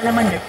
Alaman.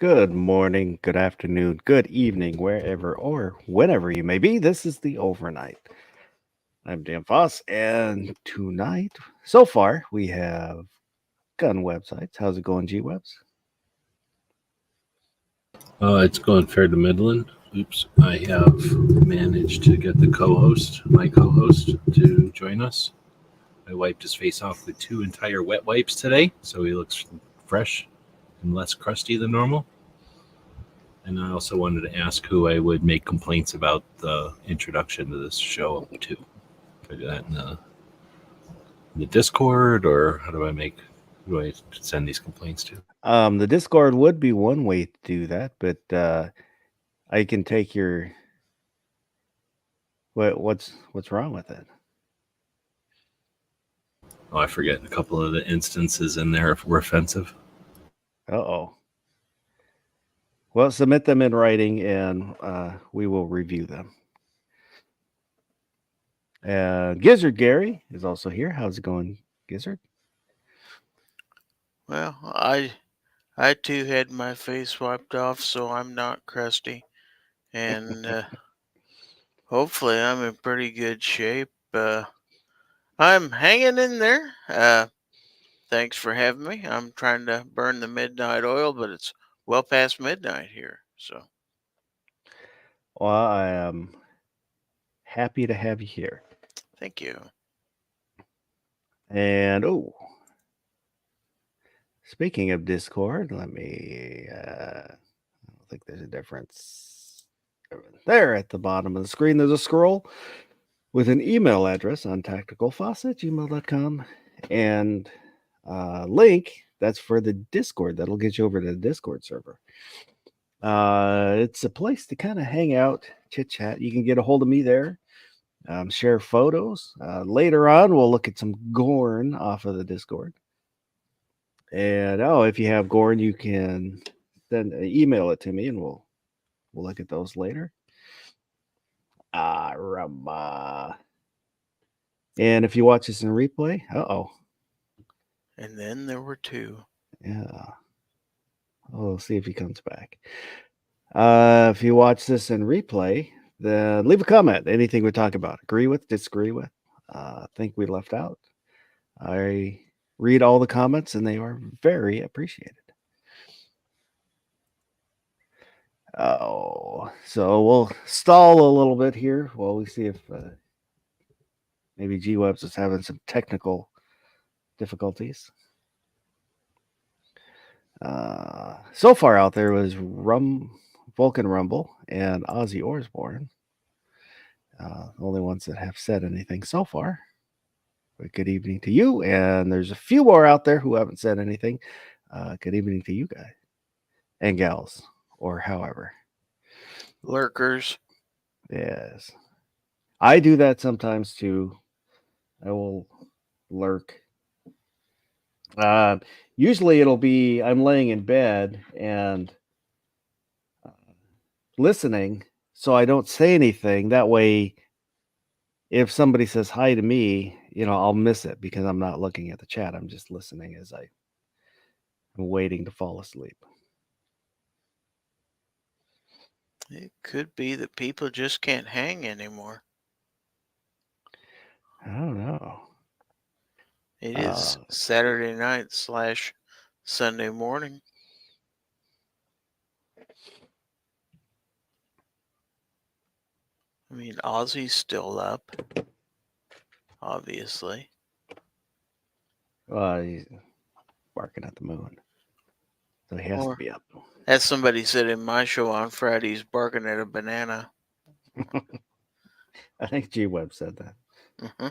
Good morning, good afternoon, good evening, wherever or whenever you may be. This is the overnight. I'm Dan Foss, and tonight, so far, we have gun websites. How's it going, G Webs? It's going fair to Midland. Oops, I have managed to get my co-host, to join us. I wiped his face off with 2 entire wet wipes today, so he looks fresh and less crusty than normal. And I also wanted to ask who I would make complaints about the introduction to this show to. Do I do that in the Discord, or who do I send these complaints to? The Discord would be one way to do that, but I can take your what's wrong with it? Oh, I forget. A couple of the instances in there were offensive. Uh-oh. Well, submit them in writing, and we will review them. Gizzard Gary is also here. How's it going, Gizzard? Well, I too had my face wiped off, so I'm not crusty, and hopefully I'm in pretty good shape. I'm hanging in there. Thanks for having me. I'm trying to burn the midnight oil, but it's well past midnight here, so. Well, I am happy to have you here. Thank you. And speaking of Discord, let me. I don't think there's a difference. There at the bottom of the screen, there's a scroll with an email address on tacticalfoss@gmail.com and link that's for the Discord. That'll get you over to the Discord server. It's a place to kind of hang out, chit chat. You can get a hold of me there. share photos. Later on, we'll look at some Gorn off of the Discord. And if you have Gorn, you can then email it to me, and we'll look at those later. And if you watch this in replay, And then there were two. yeah. We'll see if he comes back. If you watch this in replay, then leave a comment. Anything we talk about, agree with, disagree with, think we left out. I read all the comments, and they are very appreciated. So we'll stall a little bit here while we see if maybe G-Webs is having some technical difficulties. So far out there was Vulcan Rumble and Ozzy Osbourne. The only ones that have said anything so far. But good evening to you. And there's a few more out there who haven't said anything. Good evening to you guys and gals, or however. Lurkers. Yes. I do that sometimes too. I will lurk. Usually it'll be I'm laying in bed and listening, so I don't say anything. That way, if somebody says hi to me, I'll miss it because I'm not looking at the chat. I'm just listening as I'm waiting to fall asleep. It could be that people just can't hang anymore. I don't know. It is Saturday night / Sunday morning. I mean, Ozzy's still up, obviously. Well, he's barking at the moon, so he has to be up. As somebody said in my show on Friday, he's barking at a banana. I think G-Web said that. Mm-hmm.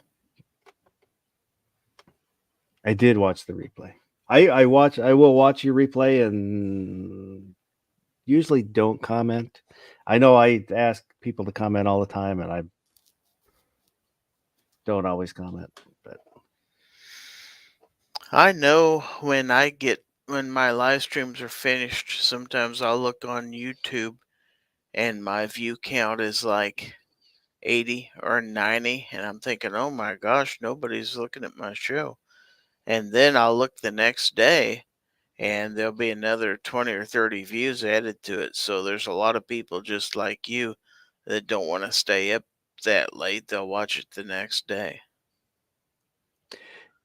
I did watch the replay. I will watch your replay and usually don't comment. I know I ask people to comment all the time, and I don't always comment. But I know when my live streams are finished, sometimes I'll look on YouTube and my view count is like 80 or 90, and I'm thinking, oh my gosh, nobody's looking at my show. And then I'll look the next day and there'll be another 20 or 30 views added to it. So there's a lot of people just like you that don't want to stay up that late. They'll watch it the next day.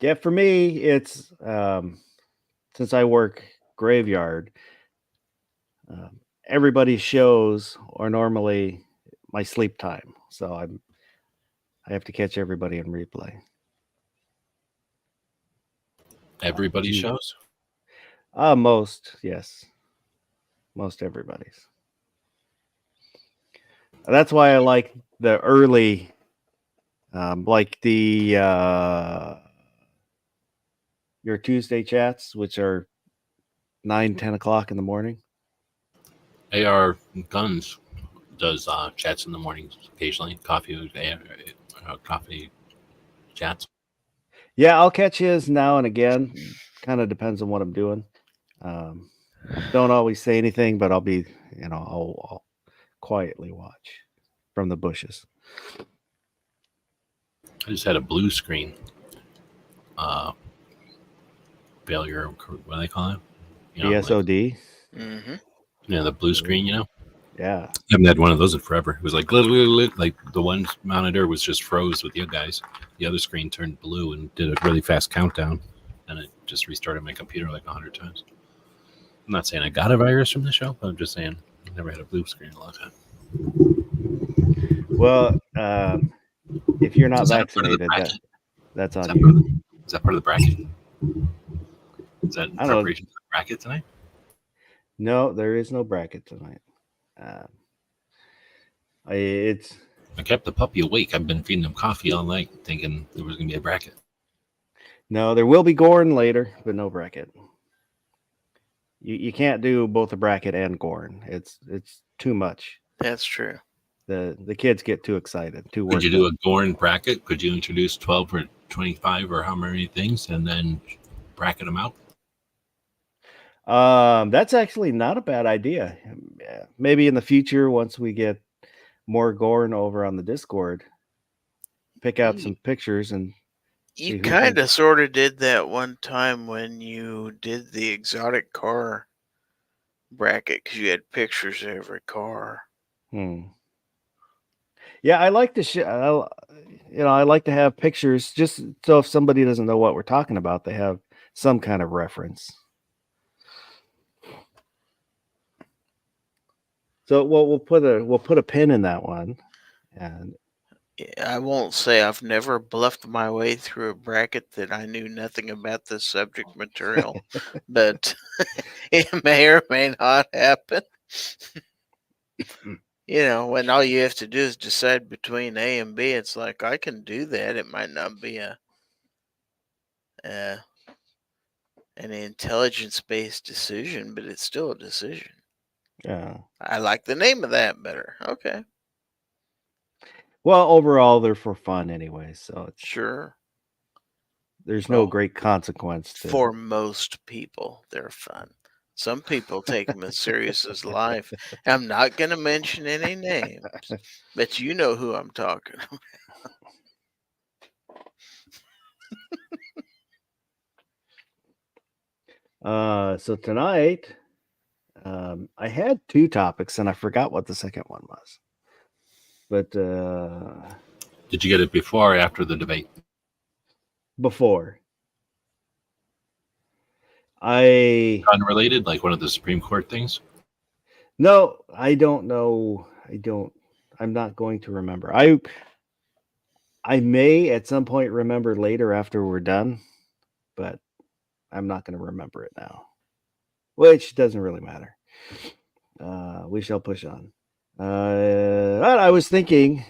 Yeah, for me, it's since I work graveyard, everybody's shows are normally my sleep time. So I have to catch everybody in replay. Everybody shows? Most, yes. Most everybody's. That's why I like the early, like the your Tuesday chats, which are 9-10 o'clock in the morning. AR Guns does chats in the mornings occasionally. Coffee chats. Yeah, I'll catch his now and again. Kind of depends on what I'm doing. Don't always say anything, but I'll be, I'll quietly watch from the bushes. I just had a blue screen failure. What do they call it? BSOD. Mm-hmm. Yeah, the blue screen, Yeah. I haven't had one of those in forever. It was like the one monitor was just froze with you guys. The other screen turned blue and did a really fast countdown, and it just restarted my computer like 100 times. I'm not saying I got a virus from the show, but I'm just saying I've never had a blue screen in a long time. Well, if you're not vaccinated, that's on you. Is that part of the bracket? Is that in preparation for the bracket tonight? No, there is no bracket tonight. I kept the puppy awake. I've been feeding him coffee all night, thinking there was going to be a bracket. No, there will be Gorn later, but no bracket. You can't do both a bracket and Gorn. It's too much. That's true. The kids get too excited, too Could worked you do up. a Gorn bracket? Could you introduce 12 or 25 or how many things and then bracket them out? That's actually not a bad idea. Yeah, maybe in the future, once we get more Gorn over on the Discord, pick out You, some pictures and you see who kind can. of sort of did that one time when you did the exotic car bracket because you had pictures of every car. Yeah, I like to I like to have pictures just so if somebody doesn't know what we're talking about, they have some kind of reference. So we'll put a pin in that one, and I won't say I've never bluffed my way through a bracket that I knew nothing about the subject material, but it may or may not happen. When all you have to do is decide between A and B, it's like I can do that. It might not be uh, an intelligence-based decision, but it's still a decision. yeah. I like the name of that better. Okay, Well, overall, they're for fun anyway, so sure. there's no Well, great consequence to. for most people, they're fun. Some people take them as serious as life. I'm not going to mention any names, but you know who I'm talking about. So tonight, I had two topics and I forgot what the second one was. But Did you get it before or after the debate? before I Unrelated, like one of the Supreme Court things? no, I don't know. I'm not going to remember. I may at some point remember later after we're done, but I'm not going to remember it now. Which doesn't really matter. We shall push on. I was thinking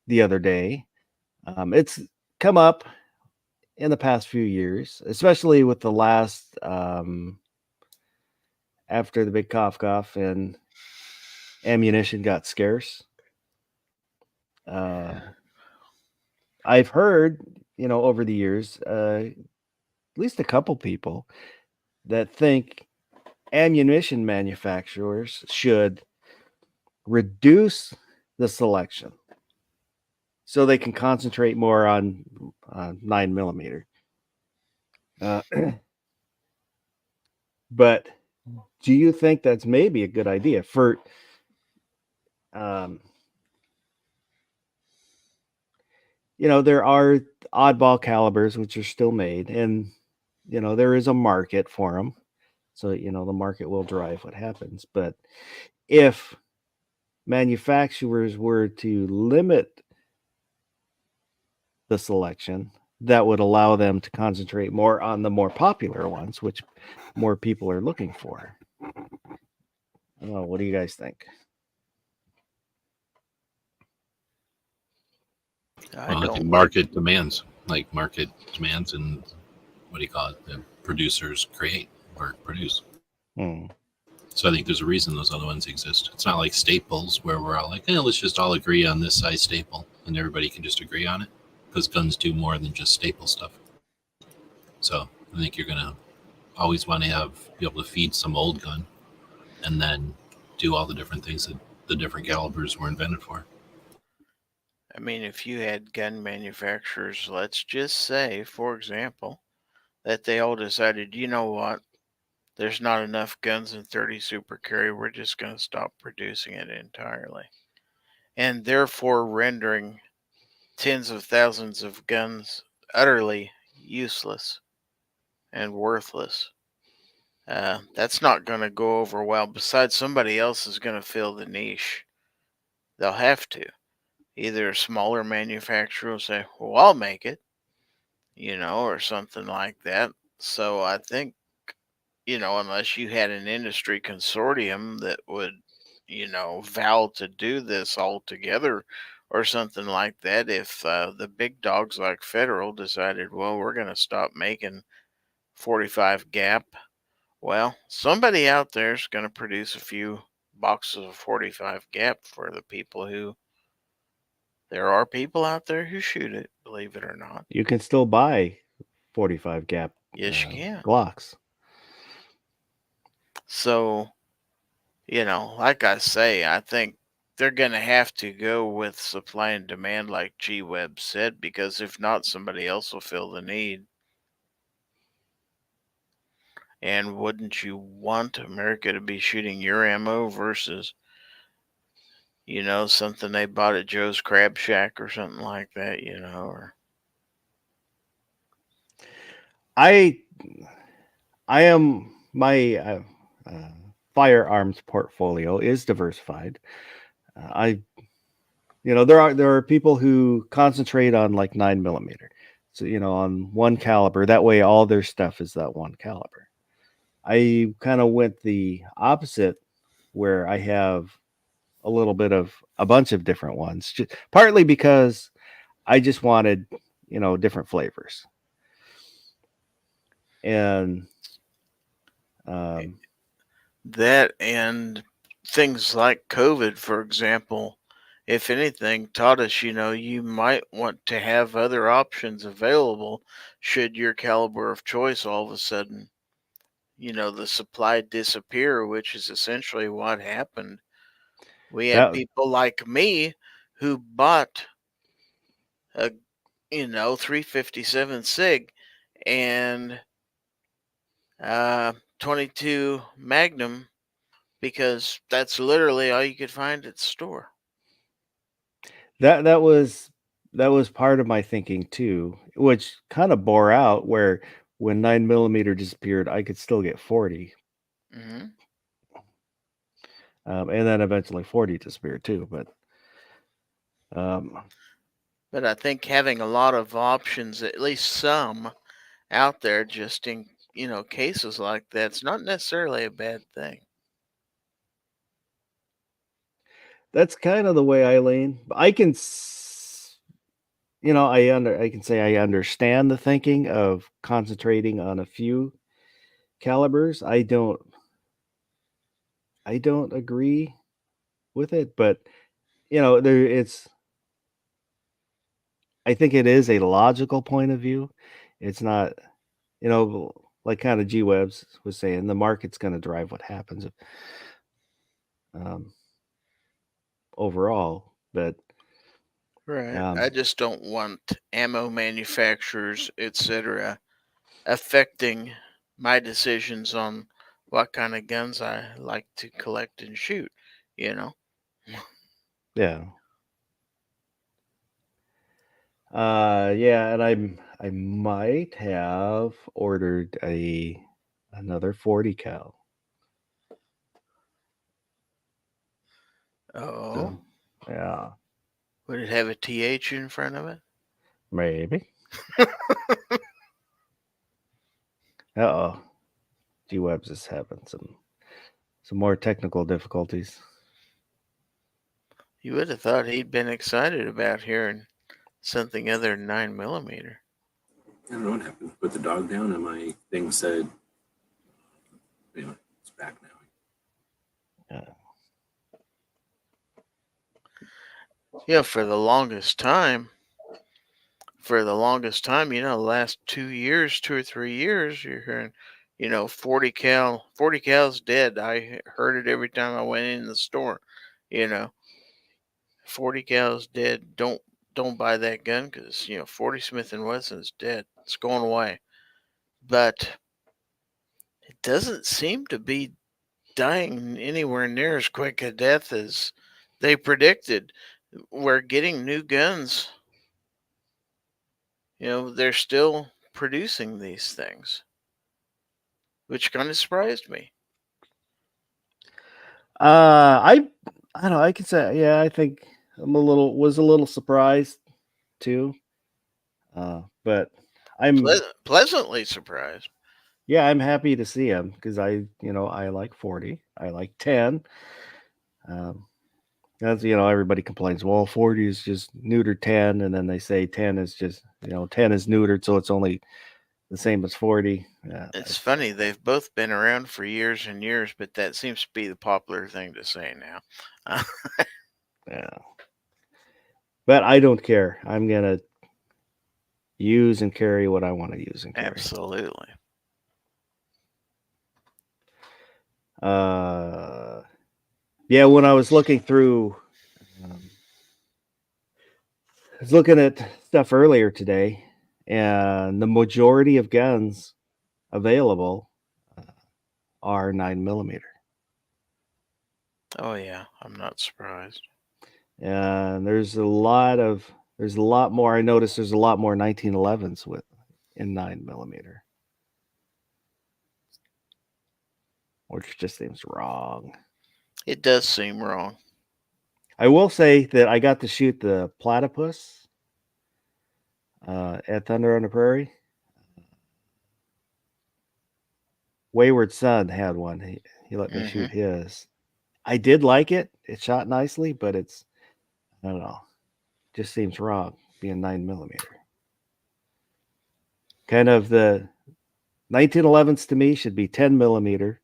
the other day, it's come up in the past few years, especially with the last after the big cough and ammunition got scarce. I've heard, over the years, at least a couple people that think ammunition manufacturers should reduce the selection so they can concentrate more on 9mm. But do you think that's maybe a good idea for there are oddball calibers which are still made, and there is a market for them, so the market will drive what happens. But if manufacturers were to limit the selection, that would allow them to concentrate more on the more popular ones, which more people are looking for. Oh, what do you guys think? I think market demands, and what do you call it? The producers create or produce. So I think there's a reason those other ones exist. It's not like staples where we're all like, let's just all agree on this size staple and everybody can just agree on it, because guns do more than just staple stuff. So I think you're going to always want to be able to feed some old gun and then do all the different things that the different calibers were invented for. I mean, if you had gun manufacturers, let's just say, for example, that they all decided, you know what, there's not enough guns in 30 Super Carry, we're just going to stop producing it entirely. And therefore rendering tens of thousands of guns utterly useless and worthless. That's not going to go over well. Besides, somebody else is going to fill the niche. They'll have to. Either a smaller manufacturer will say, well, I'll make it, or something like that. So I think, unless you had an industry consortium that would, vow to do this all together or something like that, if the big dogs like Federal decided, well, we're going to stop making 45 gap, well, somebody out there is going to produce a few boxes of 45 gap for the people who there are people out there who shoot it, believe it or not. You can still buy 45 gap Yes, you can. Glocks. So, like I say, I think they're going to have to go with supply and demand, like G Webb said, because if not, somebody else will fill the need. And wouldn't you want America to be shooting your ammo versus, something they bought at Joe's Crab Shack or something like that, or I am my firearms portfolio is diversified. There are people who concentrate on like 9mm, so on one caliber. That way, all their stuff is that one caliber. I kind of went the opposite, where I have a little bit of a bunch of different ones, partly because I just wanted different flavors. And that and things like COVID, for example, if anything, taught us, you might want to have other options available should your caliber of choice all of a sudden, the supply disappear, which is essentially what happened. We had that people like me who bought a, 357 SIG and 22 Magnum because that's literally all you could find at the store. that was part of my thinking too, which kind of bore out, where when 9mm disappeared, I could still get 40. Mm-hmm. And then eventually 40 disappeared too. But I think having a lot of options, at least some out there, just in cases like that's not necessarily a bad thing. that's kind of the way I lean. I can, I can say I understand the thinking of concentrating on a few calibers. I don't agree with it, but I think it is a logical point of view. It's not, like kind of G Webs was saying, the market's going to drive what happens overall. But Right. I just don't want ammo manufacturers, etc., affecting my decisions on what kind of guns I like to collect and shoot. yeah. And I might have ordered another 40 cal. Oh, So, yeah, would it have a TH in front of it? maybe. Uh-oh. G Webs is having some more technical difficulties. You would have thought he'd been excited about hearing something other than 9mm. I don't know what happened. Put the dog down, and my thing said, anyway, it's back now. Yeah, for the longest time, the last 2 years, 2 or 3 years, you're hearing, 40 cal's dead. I heard it every time I went in the store, 40 cal's dead. Don't buy that gun because 40 Smith & Wesson's dead. It's going away. But it doesn't seem to be dying anywhere near as quick a death as they predicted. We're getting new guns. They're still producing these things, which kind of surprised me. I don't know. I could say, yeah, I think was a little surprised too. But I'm Pleasantly surprised. yeah, I'm happy to see him because I like 40. I like 10. That's everybody complains. Well, 40 is just neutered 10, and then they say 10 is just 10 is neutered, so it's only the same as 40. Yeah, It's funny, they've both been around for years and years, but that seems to be the popular thing to say now. yeah. But I don't care. I'm gonna use and carry what I want to use and carry. Absolutely. Yeah, when I was looking through, I was looking at stuff earlier today, and the majority of guns available are 9mm. Oh yeah, I'm not surprised. And there's a lot more. I noticed there's a lot more 1911s in 9mm, which just seems wrong. It does seem wrong. I will say that I got to shoot the platypus at Thunder on the Prairie. Wayward Son had one. He let me shoot his. I did like it. It shot nicely, but I don't know. Just seems wrong being 9mm. Kind of the 1911s to me should be 10mm,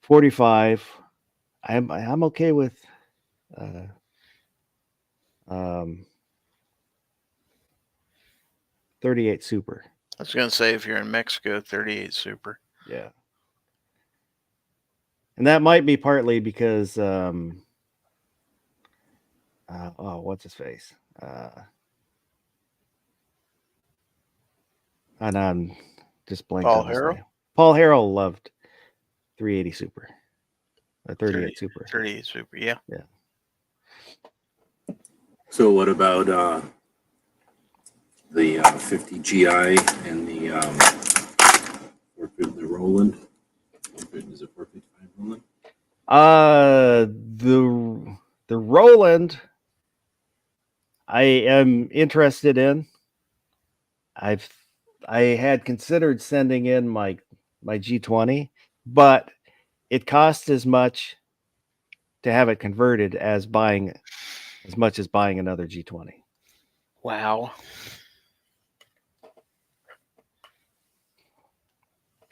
45. I'm okay with 38 Super. I was gonna say if you're in Mexico, 38 Super. Yeah. And that might be partly because what's his face? And I'm just blanking Paul on his Harrell? name. Paul Harrell loved 380 Super. 38 Super. 38 Super, yeah. Yeah. So what about the 50 GI and the Roland? Is it 455 Roland? The Roland I am interested in. I had considered sending in my G20, but it costs as much to have it converted as buying another G20. Wow.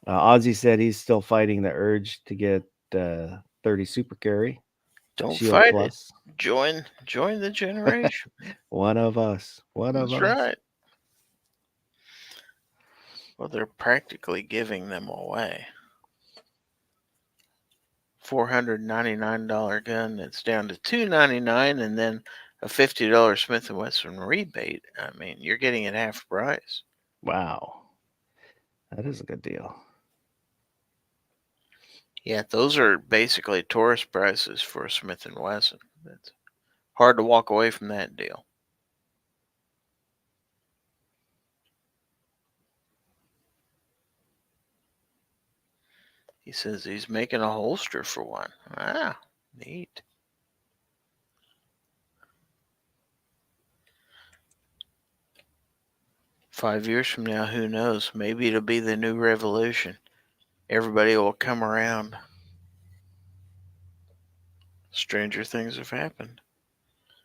Ozzy said he's still fighting the urge to get 30 Super Carry. Don't Shield fight Plus. it. Join the generation. One of us. That's right. Well, they're practically giving them away. $499 gun that's down to $299, and then a $50 Smith & Wesson rebate. I mean, you're getting it half price. Wow. That is a good deal. Yeah, those are basically tourist prices for a Smith & Wesson. It's hard to walk away from that deal. He says he's making a holster for one. Ah, neat. "5 years from now, who knows? Maybe it'll be the new revolution. Everybody will come around. Stranger things have happened."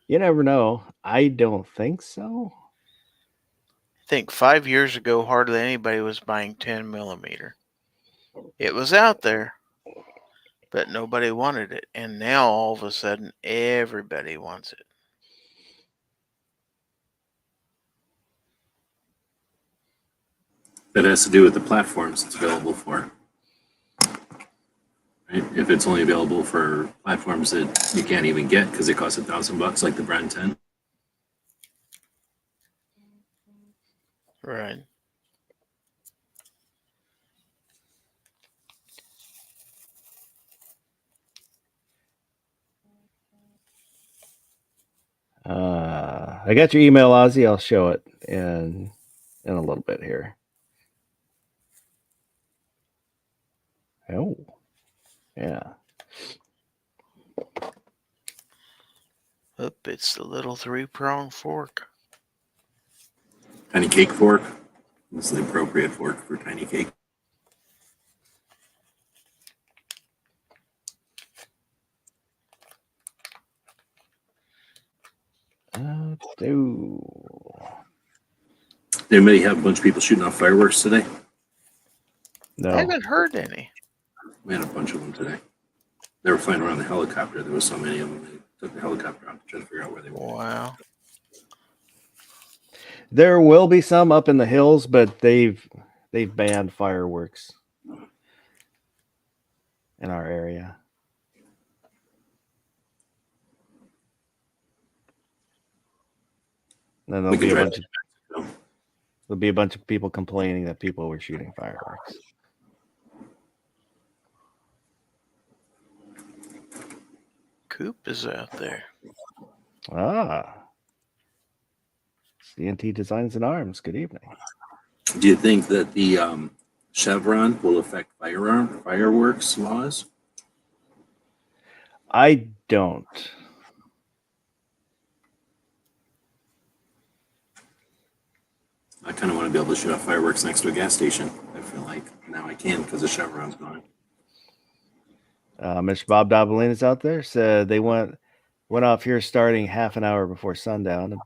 You never know. I don't think so. I think 5 years ago, hardly anybody was buying 10mm. It was out there, but nobody wanted it. And now, all of a sudden, everybody wants it. That has to do with the platforms it's available for. Right? If it's only available for platforms that you can't even get because it costs $1,000, like the Brand 10. Right. I got your email, Ozzy. I'll show it in a little bit here. Oh, yeah. Oop, it's the little 3-prong fork. Tiny cake fork. It's the appropriate fork for tiny cake. Did anybody have a bunch of people shooting off fireworks today? No. I haven't heard any. We had a bunch of them today. They were flying around the helicopter. There was so many of them. They took the helicopter out to try to figure out where they were. Wow. There will be some up in the hills, but they've banned fireworks in our area. And then We can try there'll be a bunch of people complaining that people were shooting fireworks. Coop is out there. Ah. CNT Designs and Arms. Good evening. Do you think that the Chevron will affect fireworks laws? I don't. I kind of want to be able to shoot off fireworks next to a gas station. I feel like now I can because the Chevron's gone. Mr. Bob Dabalina is out there. Said they went off here starting half an hour before sundown.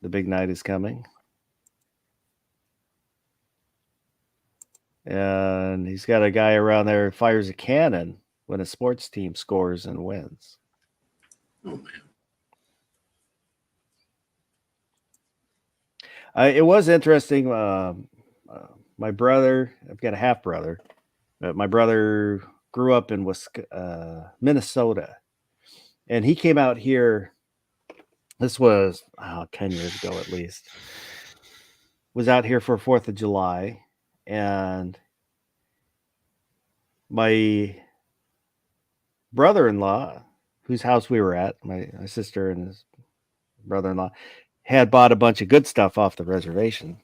The big night is coming. And he's got a guy around there who fires a cannon when a sports team scores and wins. Oh, man. It was interesting. My brother, I've got a half brother. My brother grew up in Minnesota, and he came out here. This was 10 years ago at least. Was out here for 4th of July, and my brother-in-law, whose house we were at, my sister and his brother-in-law, had bought a bunch of good stuff off the reservation.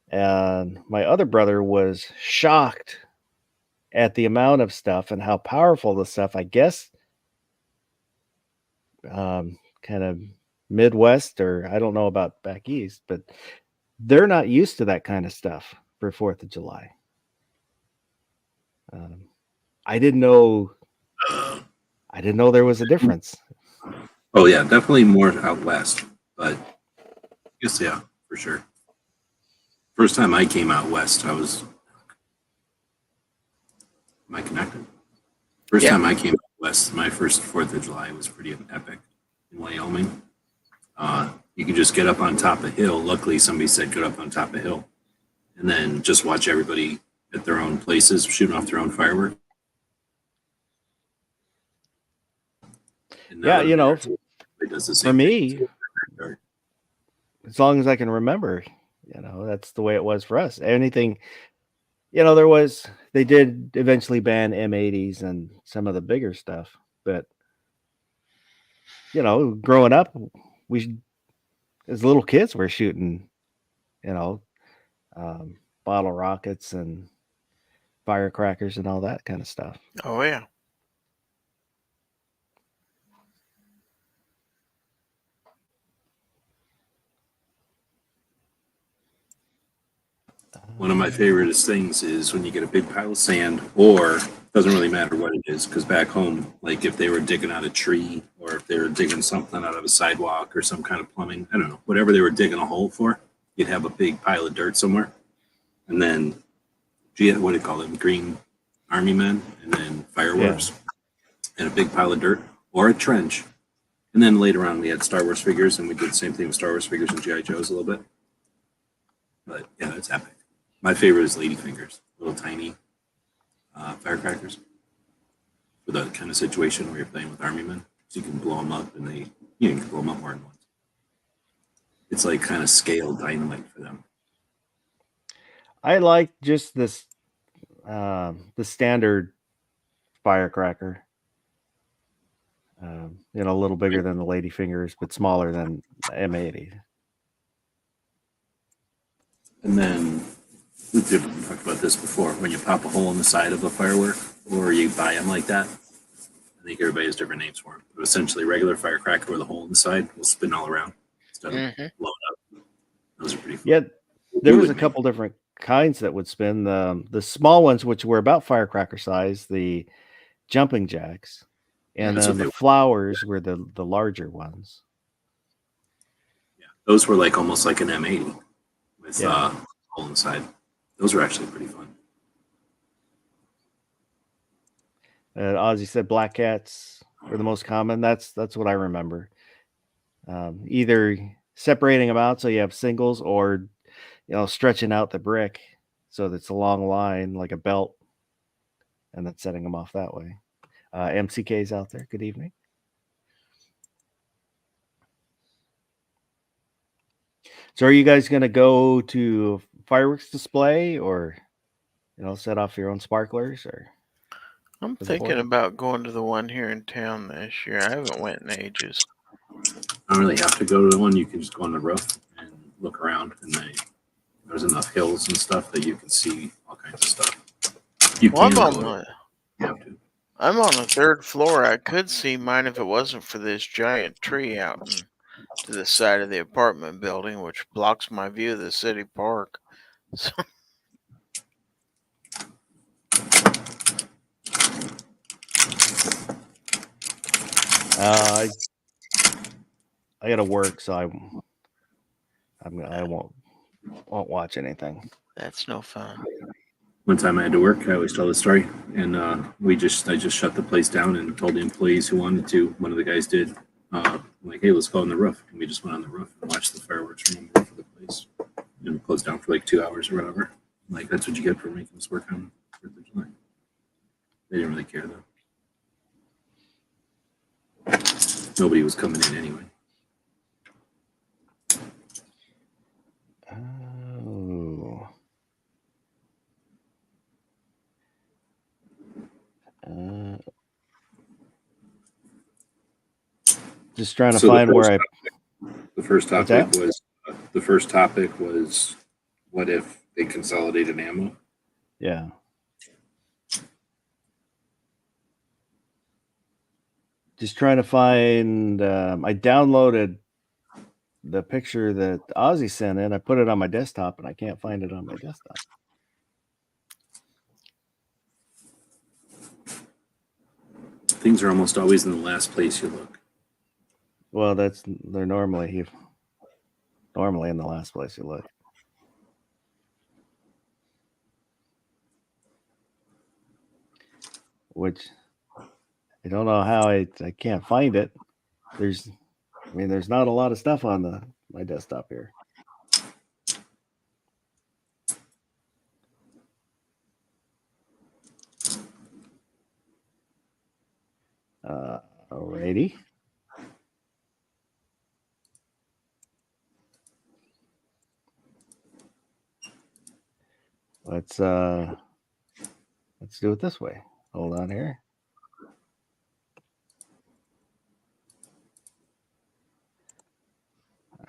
And my other brother was shocked at the amount of stuff and how powerful the stuff, I guess, kind of Midwest, or I don't know about back east, but they're not used to that kind of stuff for 4th of July. I didn't know there was a difference. Oh, yeah, definitely more out west, but I guess, yeah, for sure. First time I came out west, am I connected? First time I came out west, my first 4th of July was pretty epic in Wyoming. You can just get up on top of a hill. Luckily, somebody said get up on top of a hill and then just watch everybody at their own places shooting off their own fireworks. Yeah, for me, as long as I can remember, that's the way it was for us. Anything, they did eventually ban M80s and some of the bigger stuff, but growing up, as little kids, we're shooting, bottle rockets and firecrackers and all that kind of stuff. Oh, yeah. One of my favorite things is when you get a big pile of sand, or doesn't really matter what it is, because back home, like if they were digging out a tree or if they were digging something out of a sidewalk or some kind of plumbing, I don't know, whatever they were digging a hole for, you'd have a big pile of dirt somewhere. And then, what do you call them? Green army men, and then fireworks, and a big pile of dirt, or a trench. And then later on, we had Star Wars figures, and we did the same thing with Star Wars figures and G.I. Joes a little bit. But yeah, it's epic. My favorite is ladyfingers, little tiny firecrackers, for that kind of situation where you're playing with army men, so you can blow them up, and you can blow them up more than once. It's like kind of scaled dynamite for them. I like just this, the standard firecracker. A little bigger than the ladyfingers, but smaller than the M80. And then we've talked about this before. When you pop a hole in the side of a firework, or you buy them like that, I think everybody has different names for them. But essentially, regular firecracker with a hole in the side will spin all around instead of blow it up. Those are pretty fun. Yeah, there was a couple different kinds that would spin. The small ones, which were about firecracker size, the jumping jacks, and then the flowers were the larger ones. Yeah, those were like almost like an M80 with hole inside. Those were actually pretty fun. Ozzy said black cats were the most common. That's what I remember. Either separating them out so you have singles, or stretching out the brick so that it's a long line like a belt, and then setting them off that way. MCK's out there. Good evening. So are you guys going to go to fireworks display, or set off your own sparklers? Or I'm for the thinking Fourth? about going to the one here in town this year. I haven't went in ages. I don't really have to go to the one. You can just go on the roof and look around, and there's enough hills and stuff that you can see all kinds of stuff. You Well, can I'm go. on You have to. I'm on the third floor. I could see mine if it wasn't for this giant tree out to the side of the apartment building, which blocks my view of the city park. So, I got to work, so I won't watch anything. that's no fun. One time I had to work. I always tell the story, and I just shut the place down and told the employees who wanted to. One of the guys did. Like, hey, let's go on the roof, and we just went on the roof and watched the fireworks from the roof of the place. And it closed down for like 2 hours or whatever. Like, that's what you get for making us work on 4th of July. They didn't really care though. Nobody was coming in anyway. Oh. Just trying to find where I. The first topic was what if they consolidated ammo? Yeah. Just trying to find. I downloaded the picture that Ozzy sent in. I put it on my desktop, and I can't find it on my desktop. Things are almost always in the last place you look. Well, they're normally in the last place you look. Which I don't know how I can't find it. There's not a lot of stuff on my desktop here. Alrighty. Let's do it this way. Hold on here.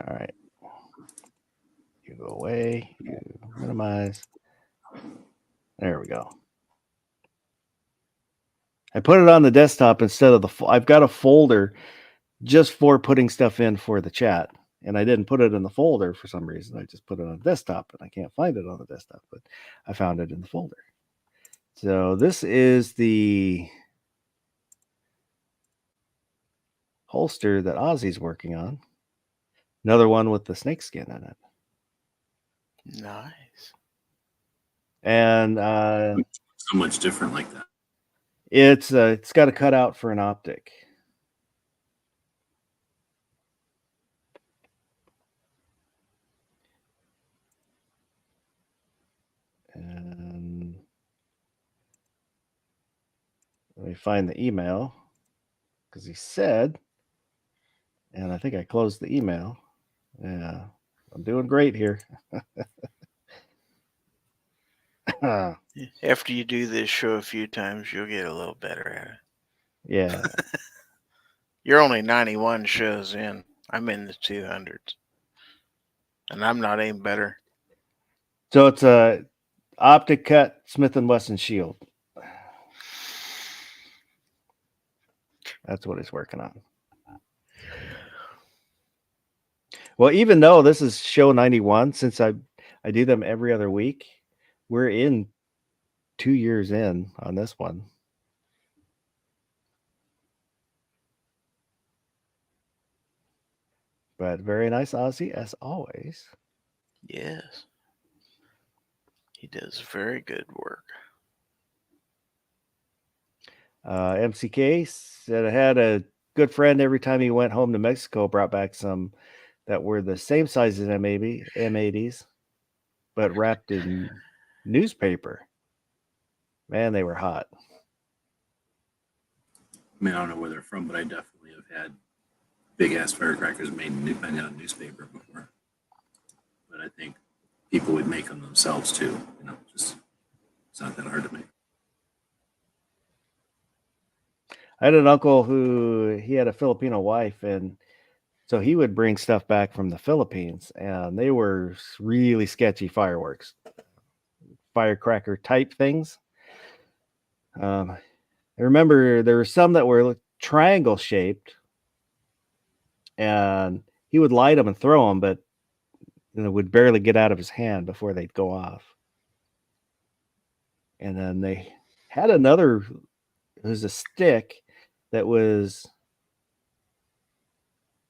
All right. You go away. You minimize. There we go. I put it on the desktop instead of I've got a folder just for putting stuff in for the chat. And I didn't put it in the folder for some reason. I just put it on the desktop, and I can't find it on the desktop, but I found it in the folder. So this is the holster that Ozzy's working on. Another one with the snakeskin in it. Nice. And so much different like that. It's got a cutout for an optic. And let me find the email, because he said, and I think I closed the email. Yeah, I'm doing great here. After you do this show a few times, you'll get a little better at it. Yeah. You're only 91 shows in. I'm in the 200s. And I'm not any better. So it's a optic cut Smith & Wesson shield. That's what he's working on. Well, even though this is show 91, since I do them every other week, we're in 2 years in on this one. But very nice, Ozzy, as always. Yes. He does very good work. MCK said I had a good friend every time he went home to Mexico, brought back some that were the same size as M80s, but wrapped in newspaper. Man, they were hot. I mean, I don't know where they're from, but I definitely have had big ass firecrackers made out of newspaper before. But I think people would make them themselves too. Just it's not that hard to make. I had an uncle who he had a Filipino wife, and so he would bring stuff back from the Philippines, and they were really sketchy fireworks, firecracker type things. I remember there were some that were triangle shaped, and he would light them and throw them, but would barely get out of his hand before they'd go off. And then they had another, it was a stick that was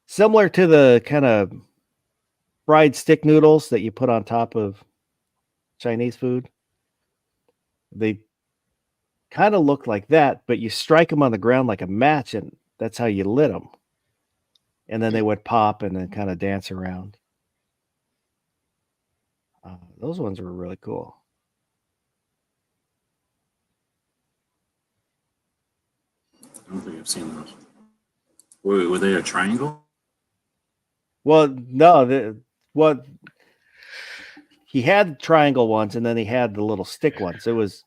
similar to the kind of fried stick noodles that you put on top of Chinese food. They kind of look like that, but you strike them on the ground like a match, and that's how you lit them. And then they would pop and then kind of dance around. Those ones were really cool. I don't think I've seen those. Were they a triangle? Well, no, he had triangle ones, and then he had the little stick ones. It was,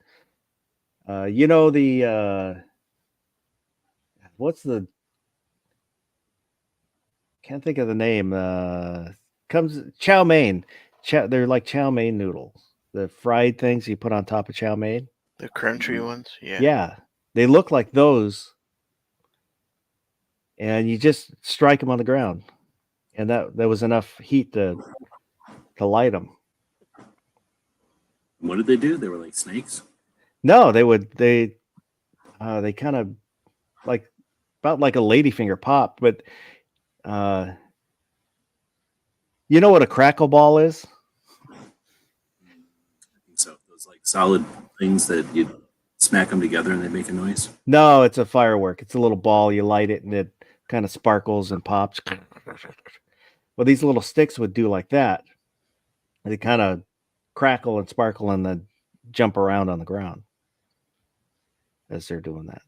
what's the? Can't think of the name. Comes chow mein. They're like chow mein noodles. The fried things you put on top of chow mein. The crunchy ones, yeah. Yeah, they look like those, and you just strike them on the ground, and that was enough heat to light them. What did they do? They were like snakes. No, they kind of like about like a ladyfinger pop, but you know what a crackle ball is? I think so. Those like solid things that you smack them together and they make a noise. No, it's a firework. It's a little ball. You light it and it kind of sparkles and pops. Well, these little sticks would do like that. They kind of crackle and sparkle and then jump around on the ground as they're doing that.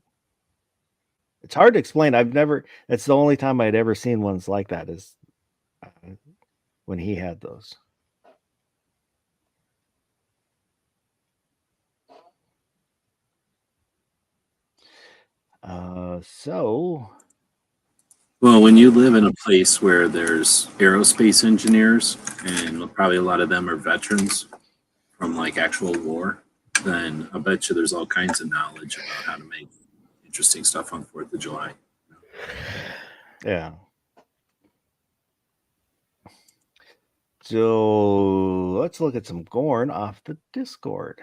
It's hard to explain. It's the only time I'd ever seen ones like that is when he had those. Well, when you live in a place where there's aerospace engineers, and probably a lot of them are veterans from like actual war, then I bet you there's all kinds of knowledge about how to make interesting stuff on 4th of July. Yeah. So let's look at some Gorn off the Discord.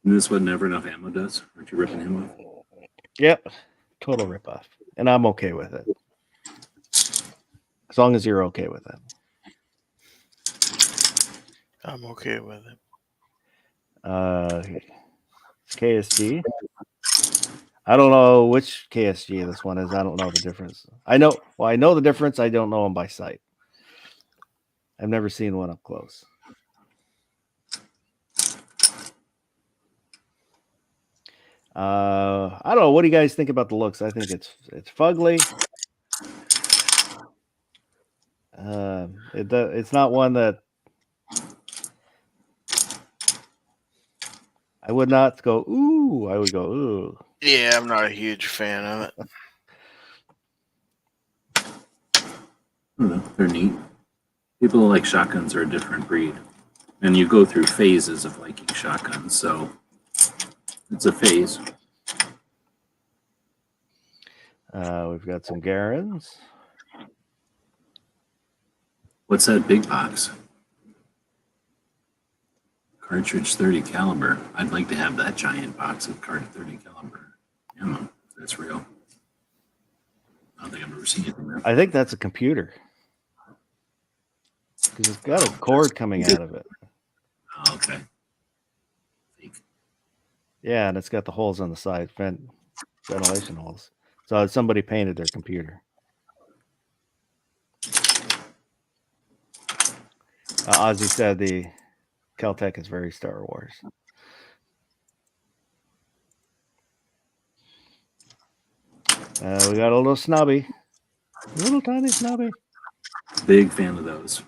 And this is what Never Enough Ammo does. Aren't you ripping him off? Yep. Total ripoff. And I'm okay with it. As long as you're okay with it. I'm okay with it. KSG. I don't know which KSG this one is. I don't know the difference. I know the difference. I don't know them by sight. I've never seen one up close. I don't know. What do you guys think about the looks? I think it's fugly. It's not one that I would not go, ooh. I would go, ooh. Yeah, I'm not a huge fan of it. I don't know. They're neat. People who like shotguns are a different breed. And you go through phases of liking shotguns, so it's a phase. We've got some Garens. What's that big box? Cartridge 30 caliber. I'd like to have that giant box of cartridge 30 caliber ammo. That's real. I don't think I've ever seen anything there. I think that's a computer. Because it's got a cord coming out of it. Oh, okay. Fake. Yeah, and it's got the holes on the side, ventilation holes. So somebody painted their computer. Ozzy said the Caltech is very Star Wars. We got a little snubby. A little tiny snubby. Big fan of those.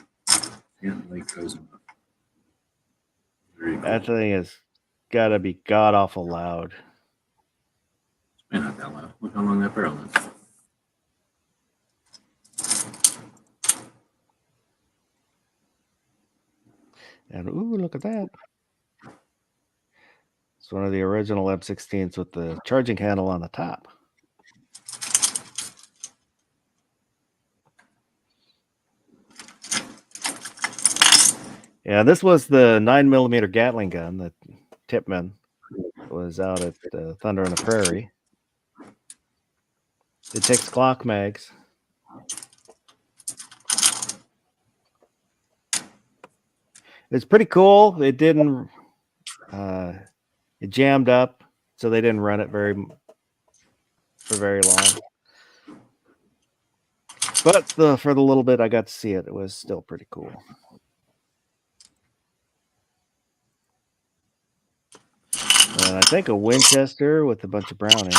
Yeah, I like those enough. Very cool. That thing is got to be god awful loud. And not that loud. Look how long that barrel is. And ooh, look at that. It's one of the original M16s with the charging handle on the top. Yeah, this was the 9mm Gatling gun that Tipman was out at Thunder on the Prairie. It takes clock mags. It's pretty cool. It didn't. It jammed up, so they didn't run it for very long. But for the little bit I got to see it, it was still pretty cool. And I think a Winchester with a bunch of Browning.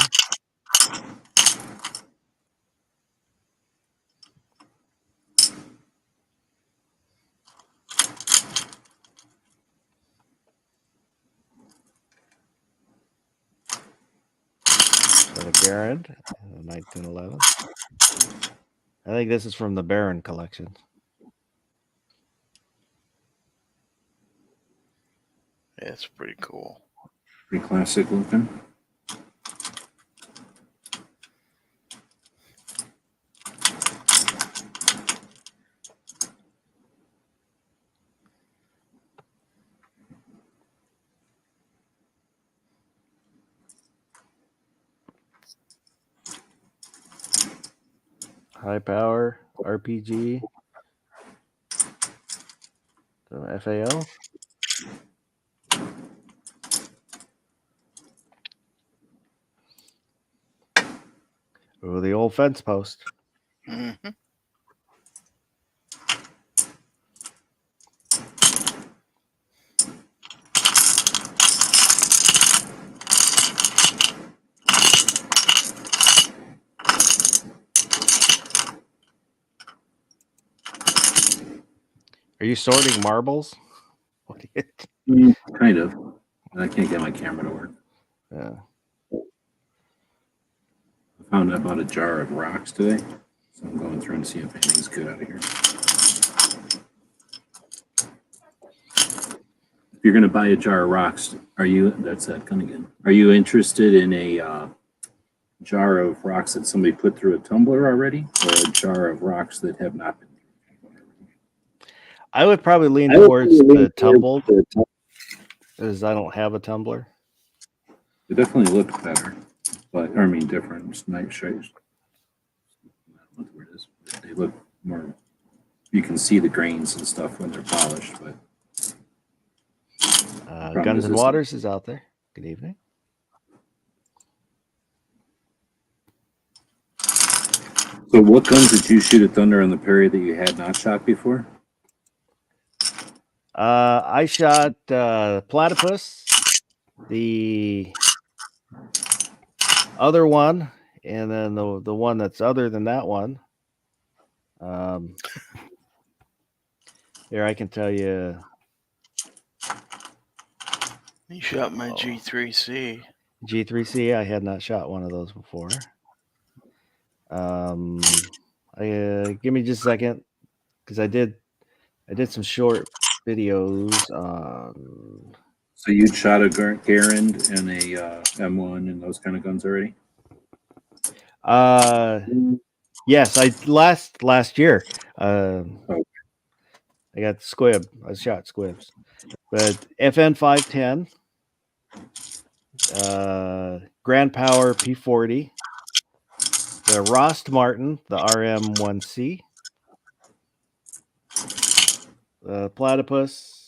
Got a Garand, 1911. I think this is from the Baron collection. Yeah, it's pretty cool. Pretty classic looking. High power RPG. FAL. Oh, the old fence post. Mm-hmm. Are you sorting marbles? What do you... Kind of. I can't get my camera to work. Yeah. I found out about a jar of rocks today, so I'm going through and seeing if anything's good out of here. If you're going to buy a jar of rocks, that's that gun again. Are you interested in a jar of rocks that somebody put through a tumbler already, or a jar of rocks that have not been? I would probably lean towards the tumbled, because I don't have a tumbler. They definitely look better, but I mean different. It's nice shades. I don't know where it is. They look more. You can see the grains and stuff when they're polished, but. Guns and Waters is out there. Good evening. So what guns did you shoot at Thunder on the Prairie that you had not shot before? I shot Platypus, the other one, and then the one that's other than that one. Here, I can tell you. You shot my G3C. G3C, I had not shot one of those before. Give me just a second, because I did some short videos on. So you'd shot a Garand and a M1 and those kind of guns already? Yes, I last year. I got squib. I shot squibs, but FN 510, Grand Power P40, the Rost Martin, the RM1C, the Platypus,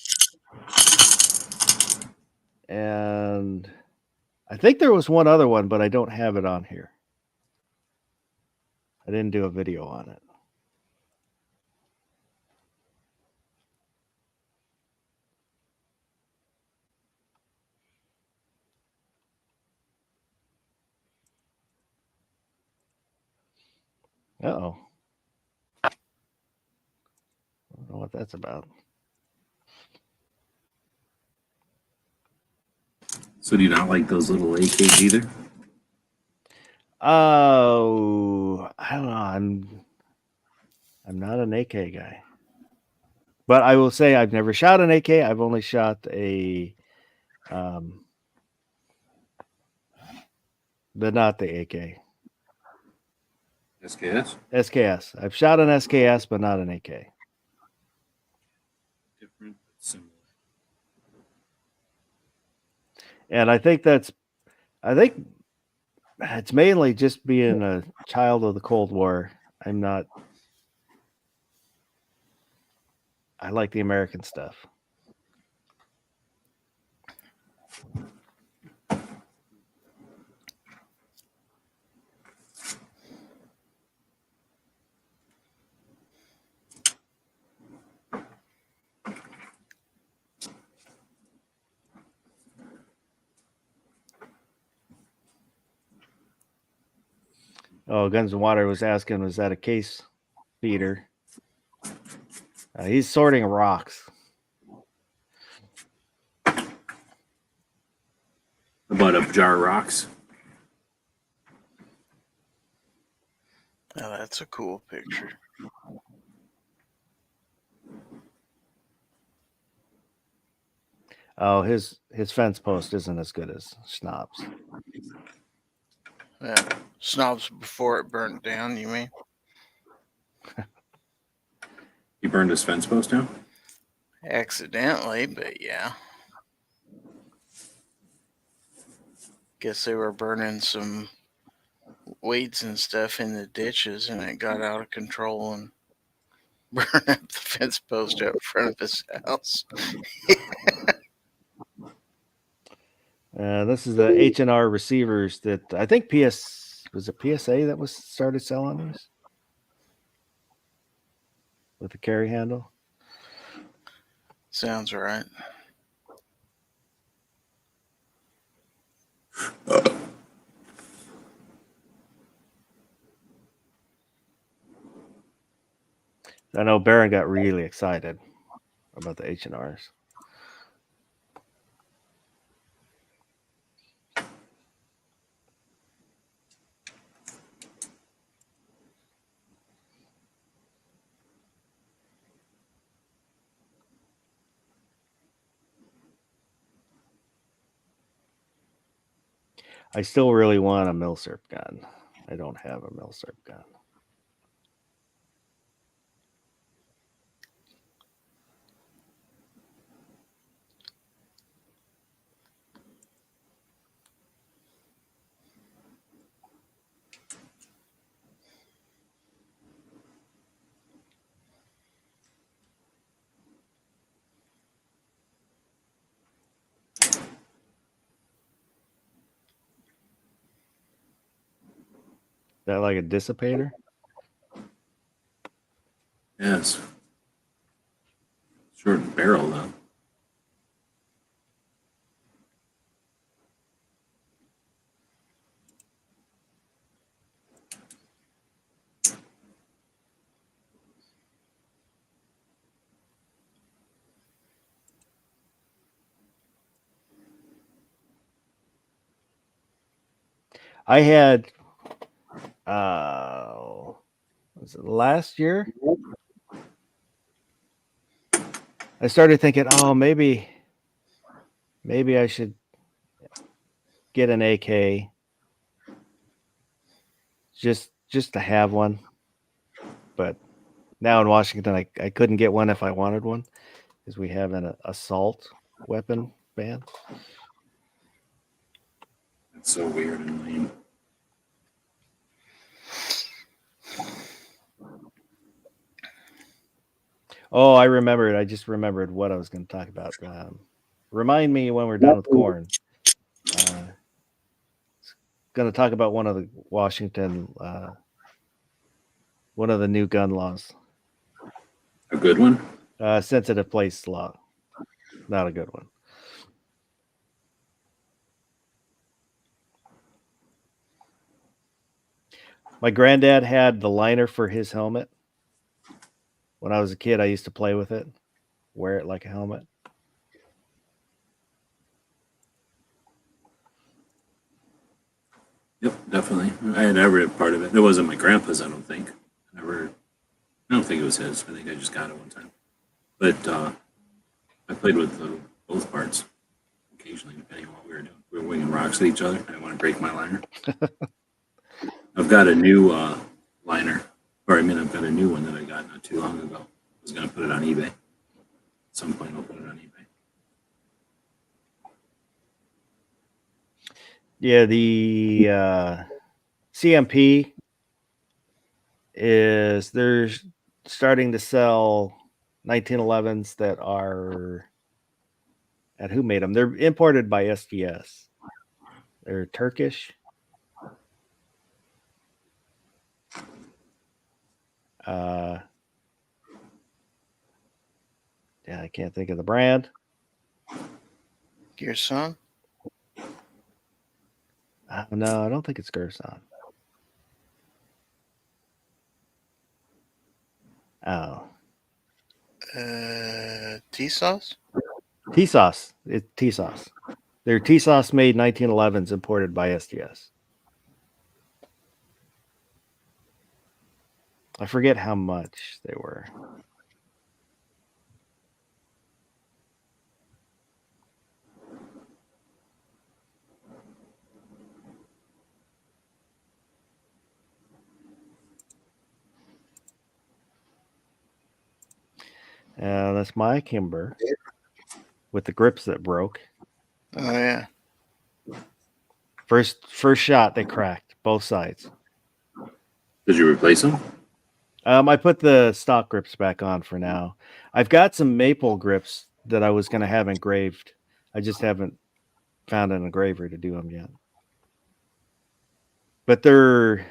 and I think there was one other one, but I don't have it on here. I didn't do a video on it. Uh-oh. I don't know what that's about. So do you not like those little AKs either? Oh, I don't know. I'm not an AK guy. But I will say I've never shot an AK. I've only shot a not the AK. SKS? SKS. I've shot an SKS, but not an AK. Different, but similar. And I think it's mainly just being a child of the Cold War. I like the American stuff. Oh, Guns and Water was asking, was that a case feeder? He's sorting rocks. About a jar of rocks. Oh, that's a cool picture. Oh, his fence post isn't as good as Snob's. Yeah. Snobs before it burnt down, you mean? He burned his fence post down? Accidentally, but yeah. Guess they were burning some weeds and stuff in the ditches, and it got out of control and burned up the fence post out front of his house. This is the H&R receivers that I think was it PSA that was started selling these with the carry handle. Sounds right. I know Baron got really excited about the H&Rs. I still really want a Milsurp gun. I don't have a Milsurp gun. Is that like a dissipator? Yes. Short barrel, though. I had was it last year? I started thinking, oh, maybe I should get an AK just to have one. But now in Washington, I couldn't get one if I wanted one because we have an assault weapon ban. That's so weird and lame. Oh, I remembered. I just remembered what I was going to talk about. Remind me when we're done with corn. Going to talk about one of the Washington One of the new gun laws. A good one? Sensitive place law. Not a good one. My granddad had the liner for his helmet. When I was a kid, I used to play with it, wear it like a helmet. Yep, definitely. I had every part of it. It wasn't my grandpa's, I don't think. I don't think it was his. I think I just got it one time. But I played with both parts occasionally, depending on what we were doing. We were winging rocks at each other. I didn't want to break my liner. I've got a new liner, I've got a new one that I got not too long ago. I was going to put it on eBay. At some point, I'll put it on eBay. Yeah, the CMP they're starting to sell 1911s that are, and who made them? They're imported by STS. They're Turkish. Yeah, I can't think of the brand. Gearson? No, I don't think it's Gerson. Oh, T-Sauce? TSOS. It's TSOS. They're TSOS made 1911s imported by STS. I forget how much they were. That's my Kimber with the grips that broke. Oh, yeah. First shot, they cracked both sides. Did you replace them? I put the stock grips back on for now. I've got some maple grips that I was going to have engraved. I just haven't found an engraver to do them yet. But they're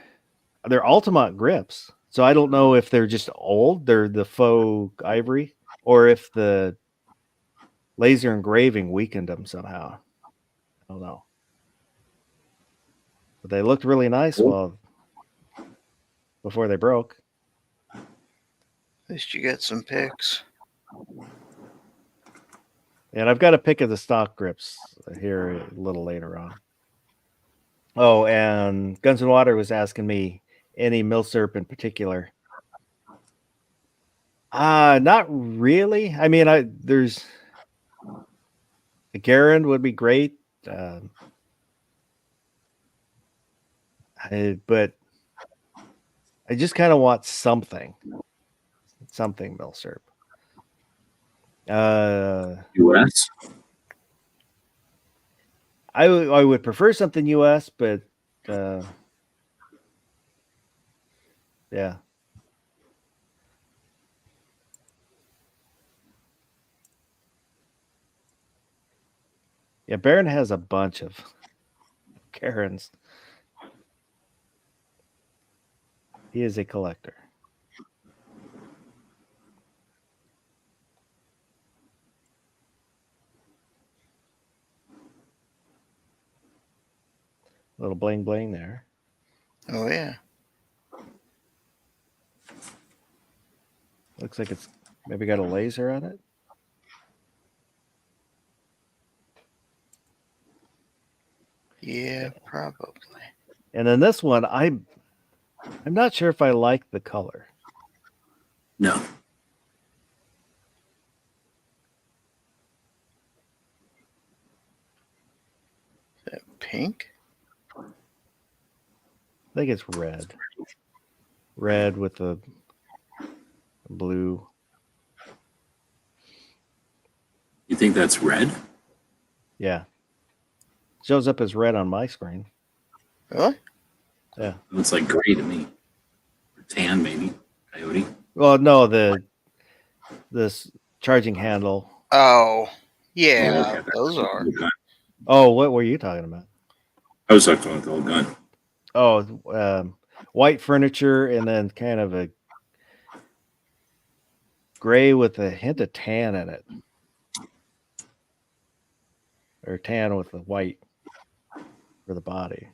Altamont grips, so I don't know if they're just old. They're the faux ivory, or if the laser engraving weakened them somehow. I don't know. But they looked really nice before they broke. At least you got some pics. And I've got a pick of the stock grips here a little later on. Oh, and Guns and Water was asking me any Milsurp in particular. Not really. I mean, there's the Garand would be great. But I just kind of want something Milsurp. US? I would prefer something US, but yeah. Yeah, Baron has a bunch of Karens. He is a collector. Little bling bling there. Oh, yeah. Looks like it's maybe got a laser on it. Yeah, probably. And then this one, I'm not sure if I like the color. No. Is that pink? I think it's red. Red with the blue. You think that's red? Yeah. Shows up as red on my screen. Really? Yeah. It looks like gray to me. Or tan, maybe. Coyote. Well, no, this charging handle. Oh, yeah, Oh, okay. those are. Oh, what were you talking about? I was talking about the whole gun. Oh, white furniture, and then kind of a gray with a hint of tan in it, or tan with the white for the body.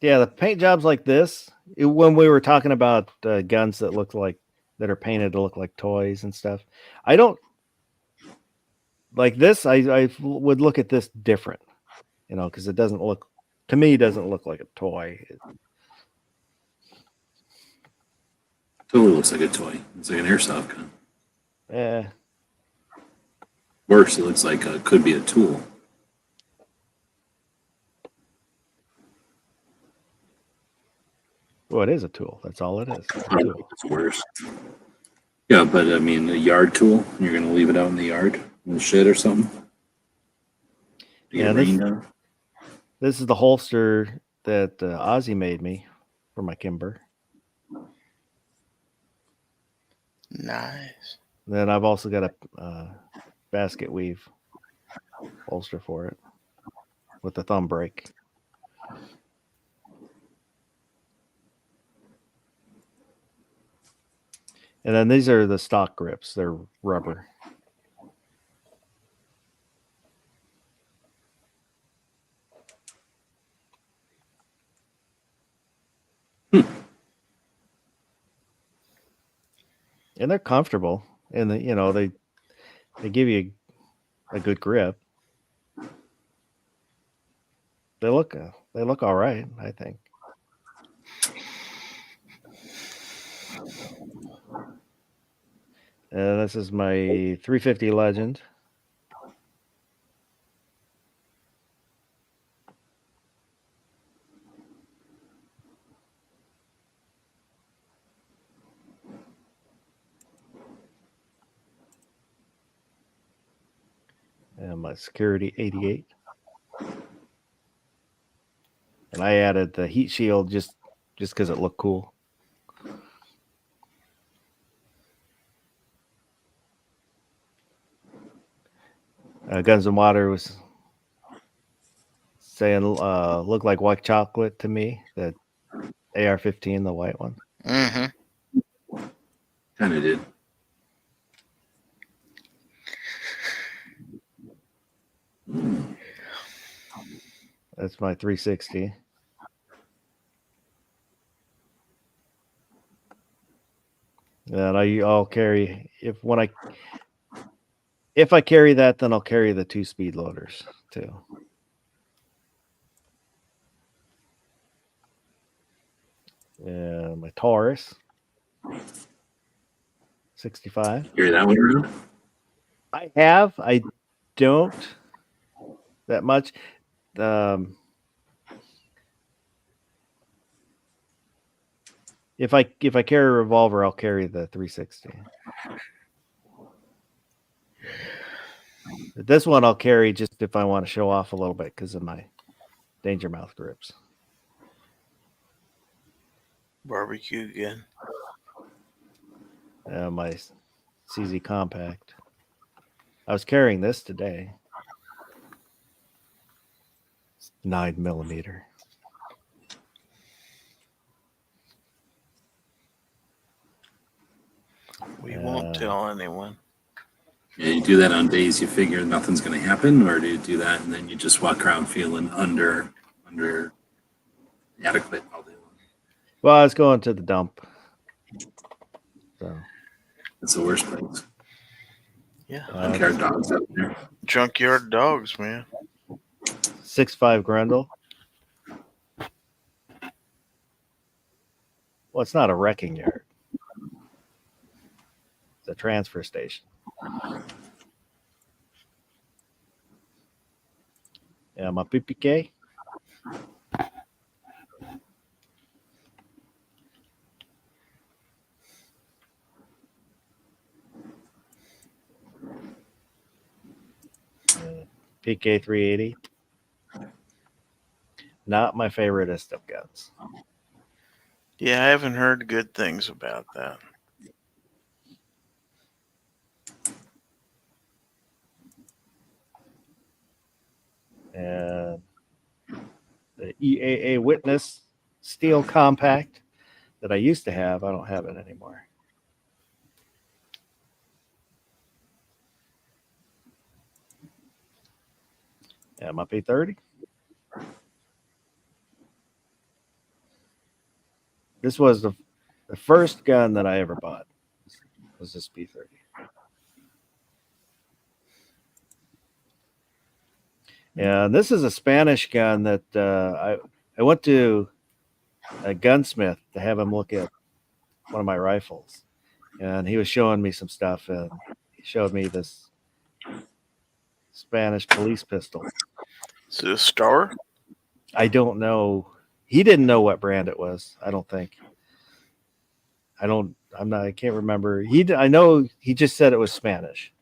Yeah, the paint jobs like this, when we were talking about guns that look like that are painted to look like toys and stuff, I don't like this. I would look at this different, because it doesn't look to me doesn't look like a toy. Totally looks like a toy. It's like an airsoft gun. Eh, Worse, it looks like could be a tool. well, it is a tool. That's all it is. It's a tool. It's worse. Yeah, but I mean, a yard tool. You're gonna leave it out in the yard, in the shed or something. To Yeah, get rained on. This is the holster that Ozzy made me for my Kimber. Nice. Then I've also got a basket weave holster for it with the thumb brake. And then these are the stock grips. They're rubber. And they're comfortable, and they give you a good grip. They look all right, I think. This is my 350 Legend. And my Security 88. And I added the heat shield just because it looked cool. Guns and Water was saying looked like white chocolate to me. The AR-15, the white one. Mm-hmm. Kind of did. That's my 360. And I'll carry if I carry that, then I'll carry the 2 speed loaders too. My Taurus 65. Carry that one around. I don't that much. If I carry a revolver, I'll carry the 360. This one I'll carry just if I want to show off a little bit because of my Danger Mouth grips. Barbecue again. My CZ Compact. I was carrying this today. 9mm. We won't tell anyone. Yeah, you do that on days you figure nothing's going to happen, or do you do that and then you just walk around feeling under adequate all day long? Well, I was going to the dump. So That's the worst place. Yeah. Junkyard dogs out there. Junkyard dogs, man. 6.5 Grundle. Well, it's not a wrecking yard. It's a transfer station. Yeah, my PPK. PK 380. Not my favoriteest of guns. Yeah, I haven't heard good things about that. And the EAA Witness Steel Compact that I used to have, I don't have it anymore. MIP 30. This was the first gun that I ever bought. Was this P30. And this is a Spanish gun that I went to a gunsmith to have him look at one of my rifles, and he was showing me some stuff, and he showed me this Spanish police pistol. Is it a Star? I don't know. He didn't know what brand it was. I don't think. I can't remember. I know he just said it was Spanish,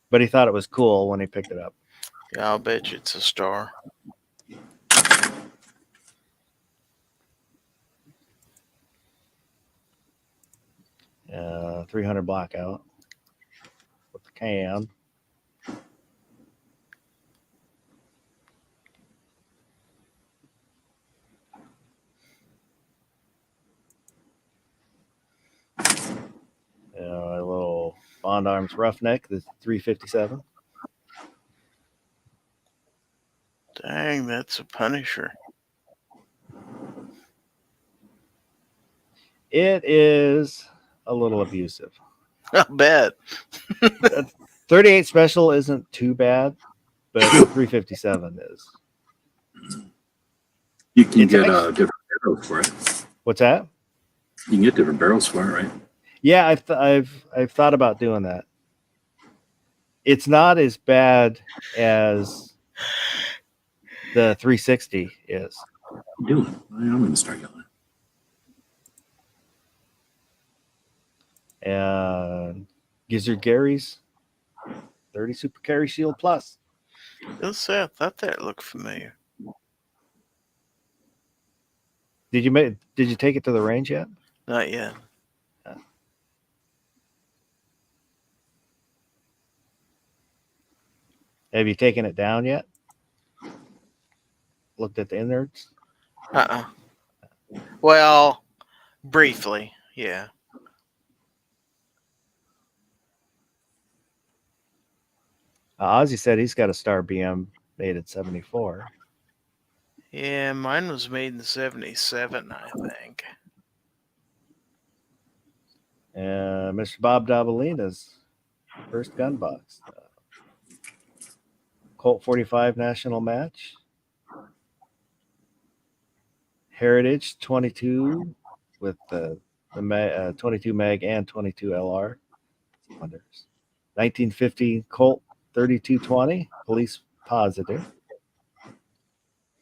but he thought it was cool when he picked it up. Yeah, I'll bet you it's a Star. Uh, 300 blackout with the can. A little Bond Arms Roughneck, the 357. Dang, that's a Punisher. It is a little abusive. I bet. 38 Special isn't too bad, but 357 is. You can It's get actually- different barrels for it. What's that? You can get different barrels for it, right? Yeah, I've thought about doing that. It's not as bad as the 360 is. I'm doing it. I'm going to start yelling. And Gizzard Gary's 30 Super Carry Shield Plus. Let's say I thought that looked familiar. Did you take it to the range yet? Not yet. Have you taken it down yet? Looked at the innards? Well, briefly, yeah. Ozzy said he's got a Star BM made at 74. Yeah, mine was made in 77, I think. Mr. Bob Dabalina's first gun box. Colt 45 National Match. Heritage 22 with the 22 mag and 22 LR. Wonders. 1950 Colt 3220 Police Positive.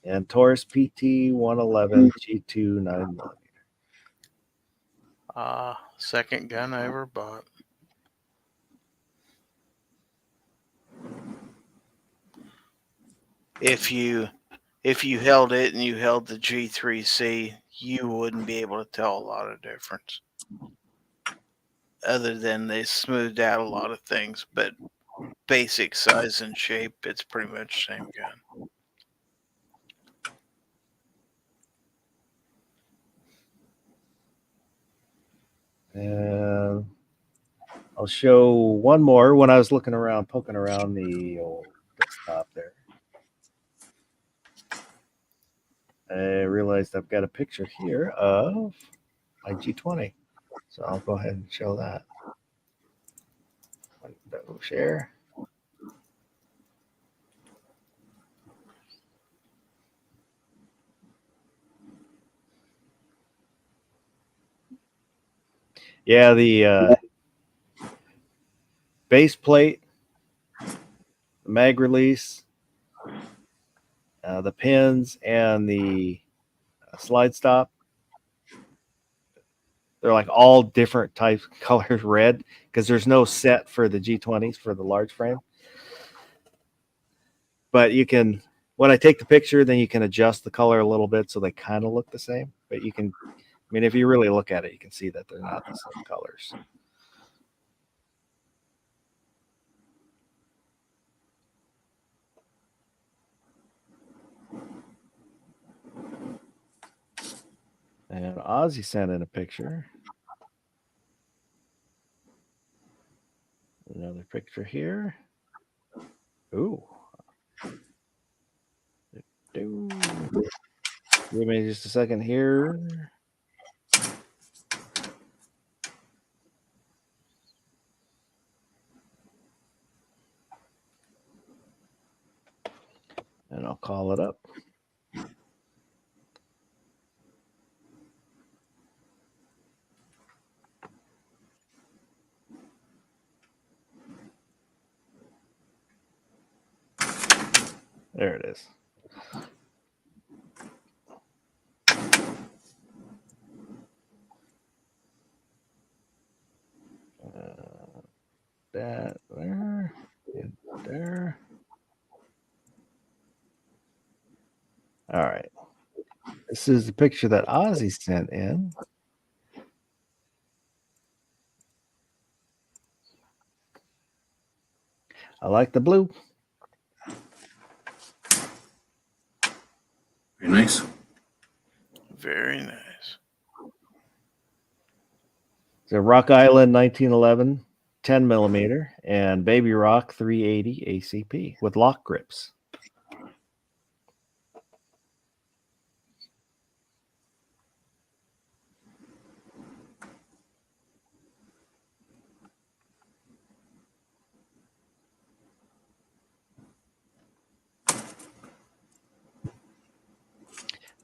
And Taurus PT 111 G2 9mm. Second gun I ever bought. If you held it and you held the G3C, you wouldn't be able to tell a lot of difference. Other than they smoothed out a lot of things, but basic size and shape, it's pretty much the same gun. And I'll show one more. When I was looking around, poking around the old desktop there, I realized I've got a picture here of my G20. So I'll go ahead and show that. Window share. Yeah, the base plate, the mag release, the pins, and the slide stop. They're like all different types, colors red, because there's no set for the G20s for the large frame. But you can, when I take the picture, then you can adjust the color a little bit so they kind of look the same. But you can, I mean, if you really look at it, you can see that they're not the same colors. And Ozzy sent in a picture. Another picture here. Ooh. Give me just a second here. And I'll call it up. There it is. That there and there. All right. This is the picture that Ozzy sent in. I like the blue. Very nice. Very nice. It's a Rock Island 1911 10 millimeter and Baby Rock 380 ACP with lock grips.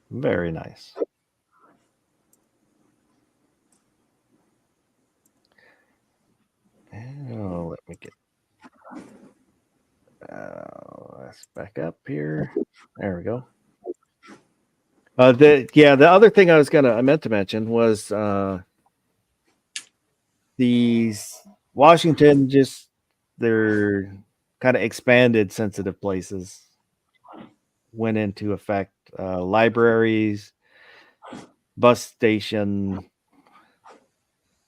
Very nice. Oh, let me get let's back up here. There we go. The other thing I meant to mention was these Washington, just their kind of expanded sensitive places went into effect. Libraries, bus station,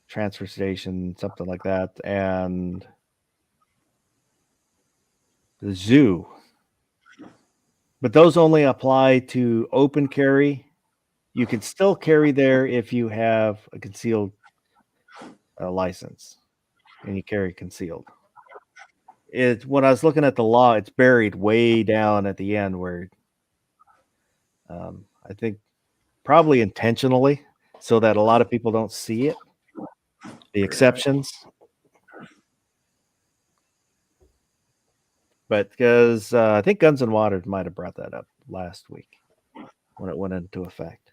transfer station, something like that, and the zoo. But those only apply to open carry. You can still carry there if you have a concealed license and you carry concealed. When I was looking at the law, it's buried way down at the end where I think probably intentionally so that a lot of people don't see it. The exceptions. But because I think Guns and Water might have brought that up last week when it went into effect.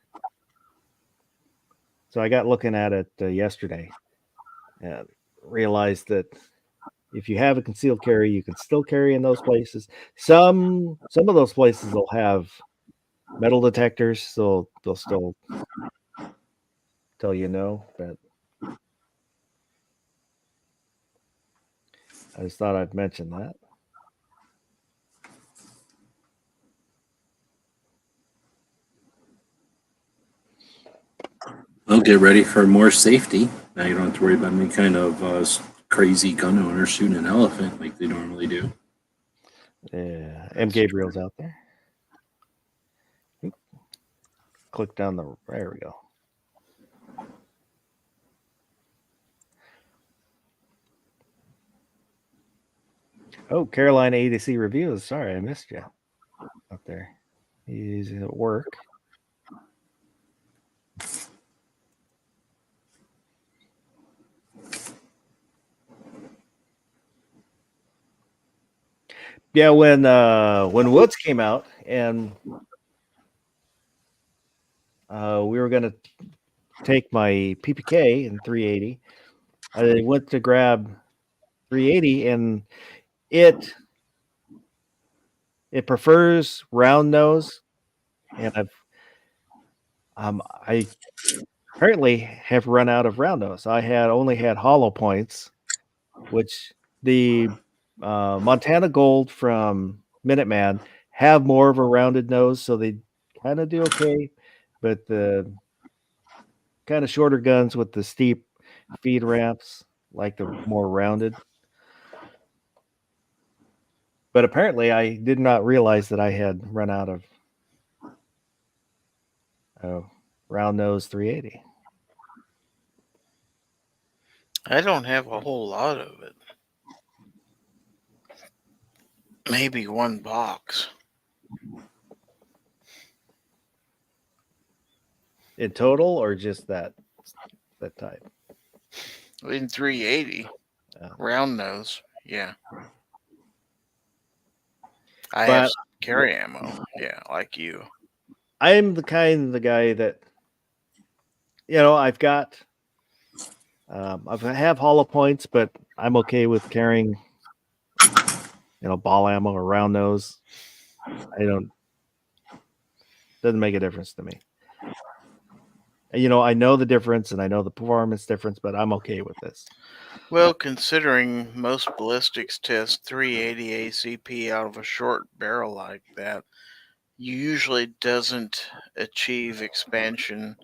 So I got looking at it yesterday and realized that if you have a concealed carry, you can still carry in those places. Some of those places will have metal detectors, so they'll still tell you no. But I just thought I'd mention that. Well, get ready for more safety. Now you don't have to worry about any kind of crazy gun owner shooting an elephant like they normally do. Yeah, M. Gabriel's out there. Click down the. There we go. Oh, Caroline ADC Reviews. Sorry, I missed you up there. He's at work. Yeah, when Woods came out and we were going to take my PPK in 380, I went to grab 380 and it prefers round nose, and I apparently have run out of round nose. I only had hollow points, which the Montana Gold from Minuteman have more of a rounded nose, so they kind of do okay. But the kind of shorter guns with the steep feed ramps, like the more rounded. But apparently, I did not realize that I had run out of round nose 380. I don't have a whole lot of it. Maybe one box. In total, or just that type? In 380. Yeah. Round nose. Yeah. I But- have carry ammo. Yeah, like you. I'm the guy that, I've got, I have hollow points, but I'm okay with carrying, ball ammo or round nose. Doesn't make a difference to me. I know the difference and I know the performance difference, but I'm okay with this. Well, considering most ballistics test 380 ACP out of a short barrel like that, usually doesn't achieve expansion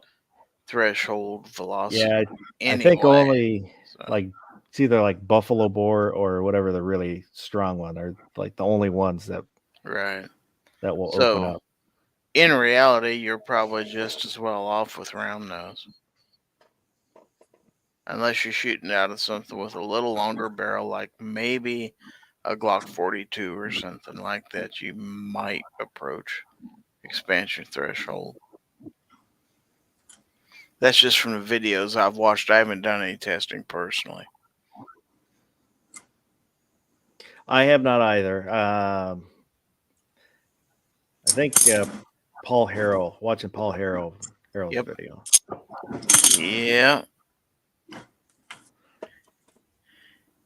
threshold velocity. Yeah, anyway. I think only So, like it's either like Buffalo Bore or whatever the really strong one are like the only ones that right. will open So, up. in reality, you're probably just as well off with round nose. Unless you're shooting out of something with a little longer barrel, like maybe a Glock 42 or something like that, you might approach expansion threshold. That's just from the videos I've watched. I haven't done any testing personally. I have not either. I think Paul Harrell, watching Paul Harrell's Yep. video. Yeah.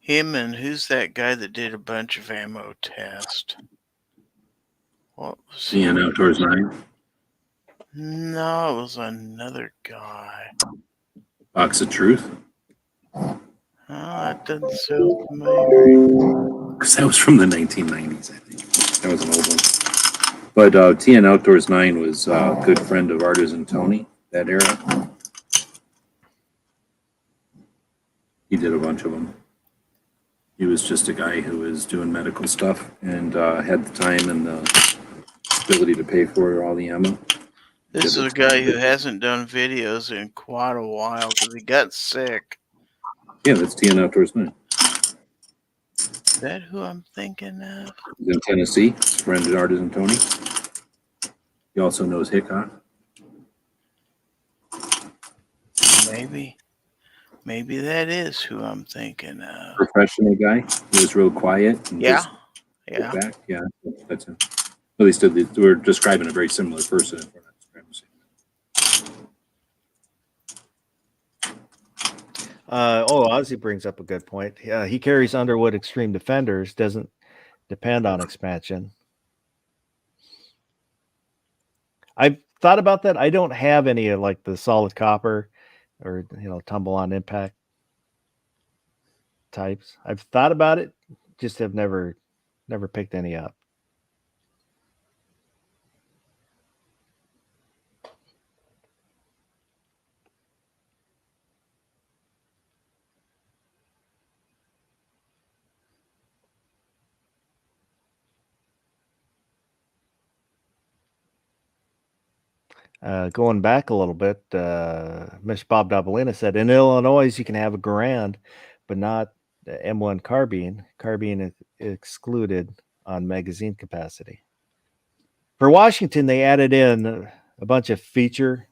Him and who's that guy that did a bunch of ammo tests? What was CN Outdoors 9, No, it was another guy. Box of Truth. Oh, that doesn't sound familiar. Because that was from the 1990s, I think. That was an old one. But TN Outdoors 9 was a good friend of Artisan Tony that era. He did a bunch of them. He was just a guy who was doing medical stuff and had the time and the ability to pay for all the ammo. This is a guy who hasn't done videos in quite a while because he got sick. Yeah, that's TN Outdoors 9. Is that who I'm thinking of? He's in Tennessee. He's a friend of Artisan Tony. He also knows Hickok. Maybe that is who I'm thinking of. Professional guy. He was real quiet. And Yeah. just sit back. Yeah, that's him. At least we're describing a very similar person. If we're not describing the same. Ozzy brings up a good point. He carries Underwood Extreme Defenders, doesn't depend on expansion. I've thought about that. I don't have any of like the solid copper or tumble on impact types. I've thought about it, just have never picked any up. Going back a little bit, Mr. Bob Dabalina said, in Illinois, you can have a Garand, but not the M1 carbine. Carbine is excluded on magazine capacity. For Washington, they added in a bunch of feature.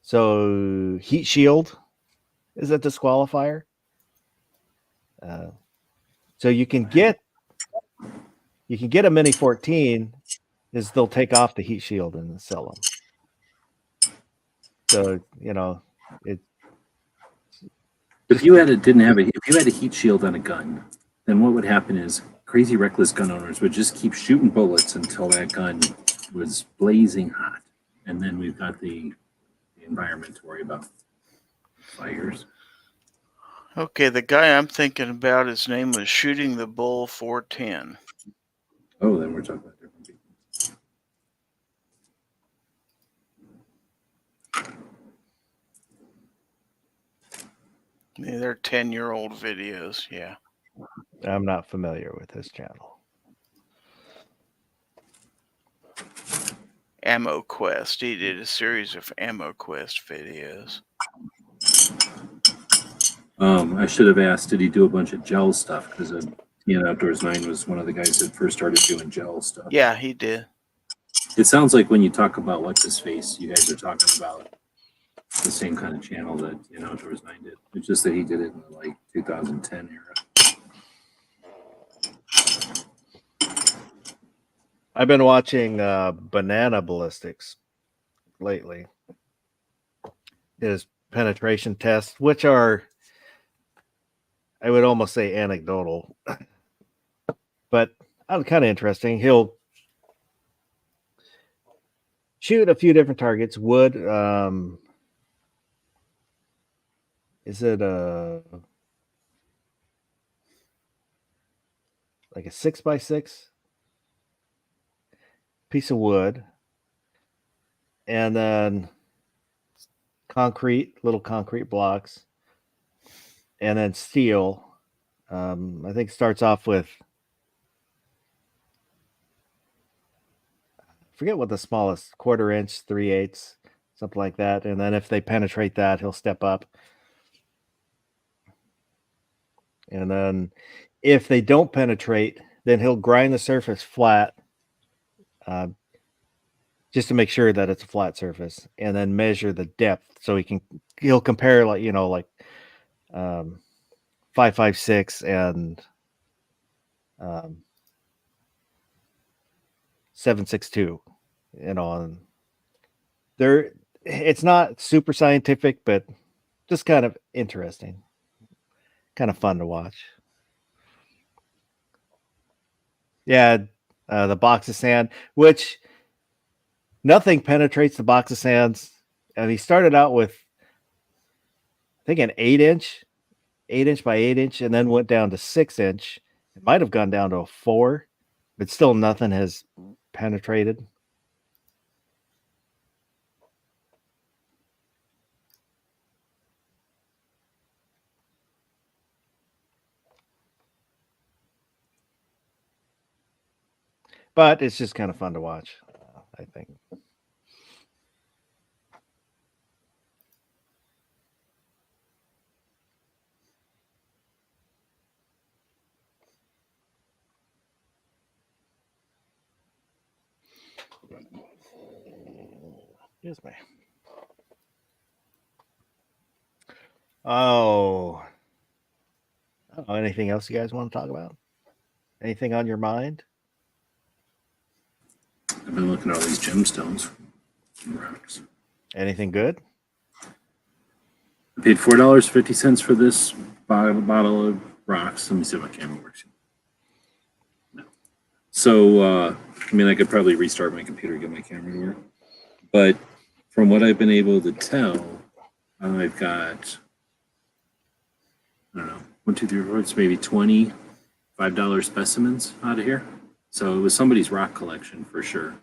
So heat shield is a disqualifier. So you can get a Mini 14. Is they'll take off the heat shield and sell them. So If you had a heat shield on a gun, then what would happen is crazy reckless gun owners would just keep shooting bullets until that gun was blazing hot, and then we've got the environment to worry about. Fires. Okay, the guy I'm thinking about, his name was Shooting the Bull 410. Oh, then we're talking about different people. Yeah, they're 10-year-old videos. Yeah. I'm not familiar with his channel. Ammo Quest. He did a series of Ammo Quest videos. I should have asked, did he do a bunch of gel stuff? Because Outdoors 9 was one of the guys that first started doing gel stuff. Yeah, he did. It sounds like when you talk about What's His Face, you guys are talking about the same kind of channel that Outdoors 9 did. It's just that he did it in the like 2010 era. I've been watching Banana Ballistics lately. His penetration tests, which are, I would almost say, anecdotal, but kind of interesting. He'll shoot a few different targets. Wood, is it like a 6x6 piece of wood, and then little concrete blocks, and then steel. I think starts off with, I forget what the smallest, 1/4 inch, 3/8, something like that. And then if they penetrate that, he'll step up. And then if they don't penetrate, then he'll grind the surface flat, just to make sure that it's a flat surface, and then measure the depth so he'll compare, like 5.56 and 7.62. And it's not super scientific, but just kind of interesting, kind of fun to watch. Yeah, the box of sand, which nothing penetrates the box of sands. And he started out with, I think, an 8-inch by 8-inch, and then went down to 6-inch. It might have gone down to a 4, but still nothing has penetrated. But it's just kind of fun to watch, I think. Excuse me. Oh, I don't know. Anything else you guys want to talk about? Anything on your mind? I've been looking at all these gemstones and rocks. Anything good? I paid $4.50 for this bottle of rocks. Let me see if my camera works. No. So, I could probably restart my computer and get my camera to work. But from what I've been able to tell, I've got, I don't know, 1, 2, 3, 4, it's maybe $25 specimens out of here. So it was somebody's rock collection for sure.